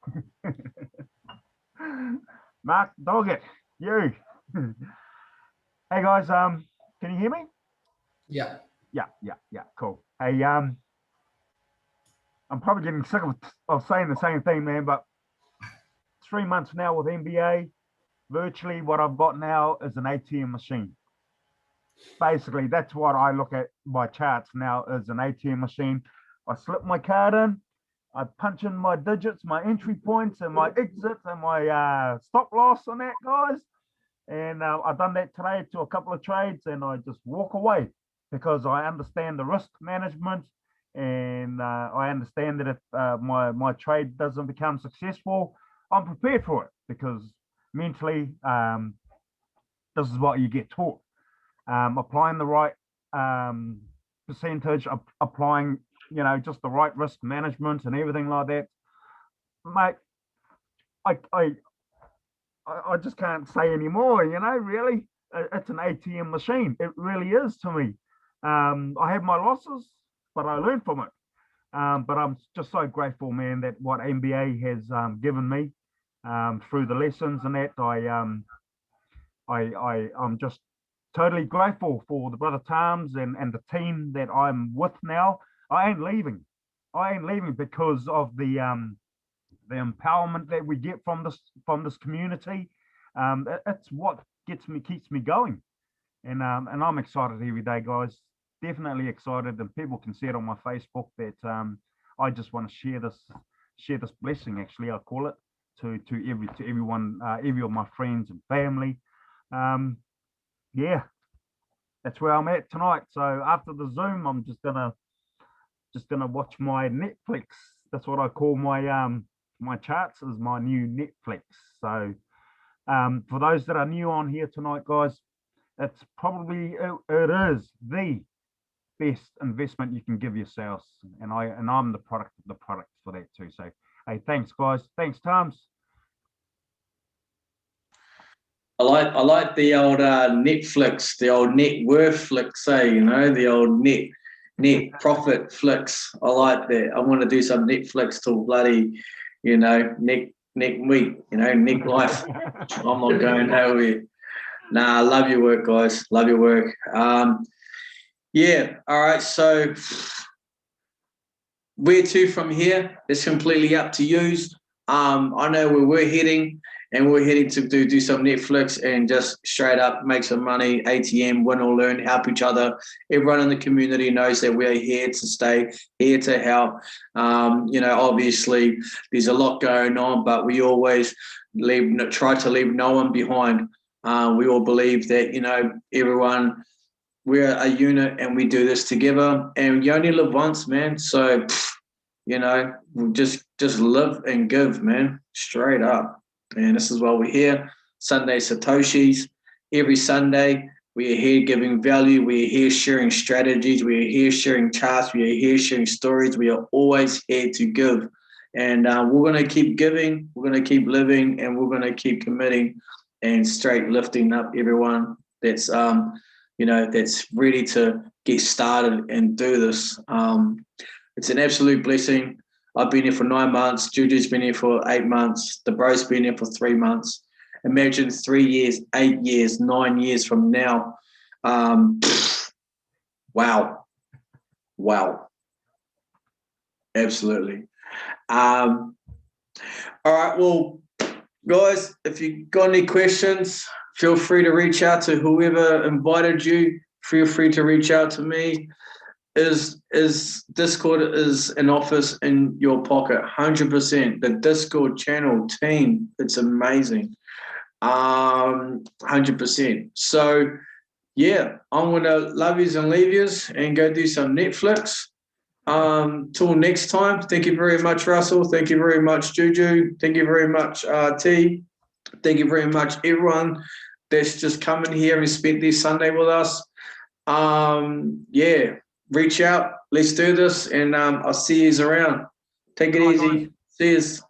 Mark Doggett, you. Hey guys, can you hear me? Yeah. Yeah, cool. Hey, I'm probably getting sick of saying the same thing, man, but 3 months now with MBA, virtually what I've got now is an ATM machine. Basically, that's what I look at my charts now, is an ATM machine. I slip my card in, I punch in my digits, my entry points and my exits and my stop loss on that, guys. And I've done that today to a couple of trades, and I just walk away because I understand the risk management, and I understand that if my trade doesn't become successful, I'm prepared for it, because mentally, this is what you get taught. Applying the right percentage, applying, just the right risk management and everything like that, mate. I just can't say anymore. Really, it's an ATM machine. It really is to me. I have my losses, but I learn from it. But I'm just so grateful, man, that what MBA has given me through the lessons and that. I'm just totally grateful for the brother Tams and the team that I'm with now. I ain't leaving because of the empowerment that we get from this community. It's what keeps me going, and I'm excited every day, guys. Definitely excited, and people can see it on my Facebook that I just want to share this blessing. Actually, I call it, to everyone, every of my friends and family. Yeah, that's where I'm at tonight. So after the Zoom, I'm just gonna watch my Netflix. That's what I call my charts, is my new Netflix. So for those that are new on here tonight, guys, it's probably it is the best investment you can give yourselves, and I'm the product for that too. So hey, thanks guys, thanks Tums. I like the old Netflix, the old net worth flicks, you know, the old net profit flicks. I like that. I want to do some Netflix till bloody, you know, neck week, you know, neck life. I'm not going nowhere. Nah, I love your work, guys. Love your work. Yeah, all right. So where to from here? It's completely up to you. I know where we're heading, and we're heading to do some Netflix and just straight up make some money, ATM, win or learn, help each other. Everyone in the community knows that we're here to stay, here to help. You know, obviously there's a lot going on, but we always try to leave no one behind. We all believe that, you know, everyone, we're a unit and we do this together, and you only live once, man. So, you know, just live and give, man, straight up. And this is why we're here. Sunday Satoshis. Every Sunday, we are here giving value. We are here sharing strategies. We are here sharing charts. We are here sharing stories. We are always here to give. And we're going to keep giving. We're going to keep living, and we're going to keep committing and straight lifting up everyone that's you know, that's ready to get started and do this. It's an absolute blessing. I've been here for 9 months. Juju's been here for 8 months. The bro's been here for 3 months. Imagine 3 years, 8 years, 9 years from now. Wow. Absolutely. All right. Well, guys, if you got any questions, feel free to reach out to whoever invited you. Feel free to reach out to me. Is Discord is an office in your pocket, 100%. The Discord channel team, it's amazing, 100%. So yeah, I'm gonna love yous and leave yous and go do some Netflix. Till next time, thank you very much, Russell. Thank you very much, Juju. Thank you very much, T. Thank you very much, everyone that's just coming here and spent this Sunday with us. Yeah, reach out. Let's do this, and I'll see yous around. Take it easy. See yous.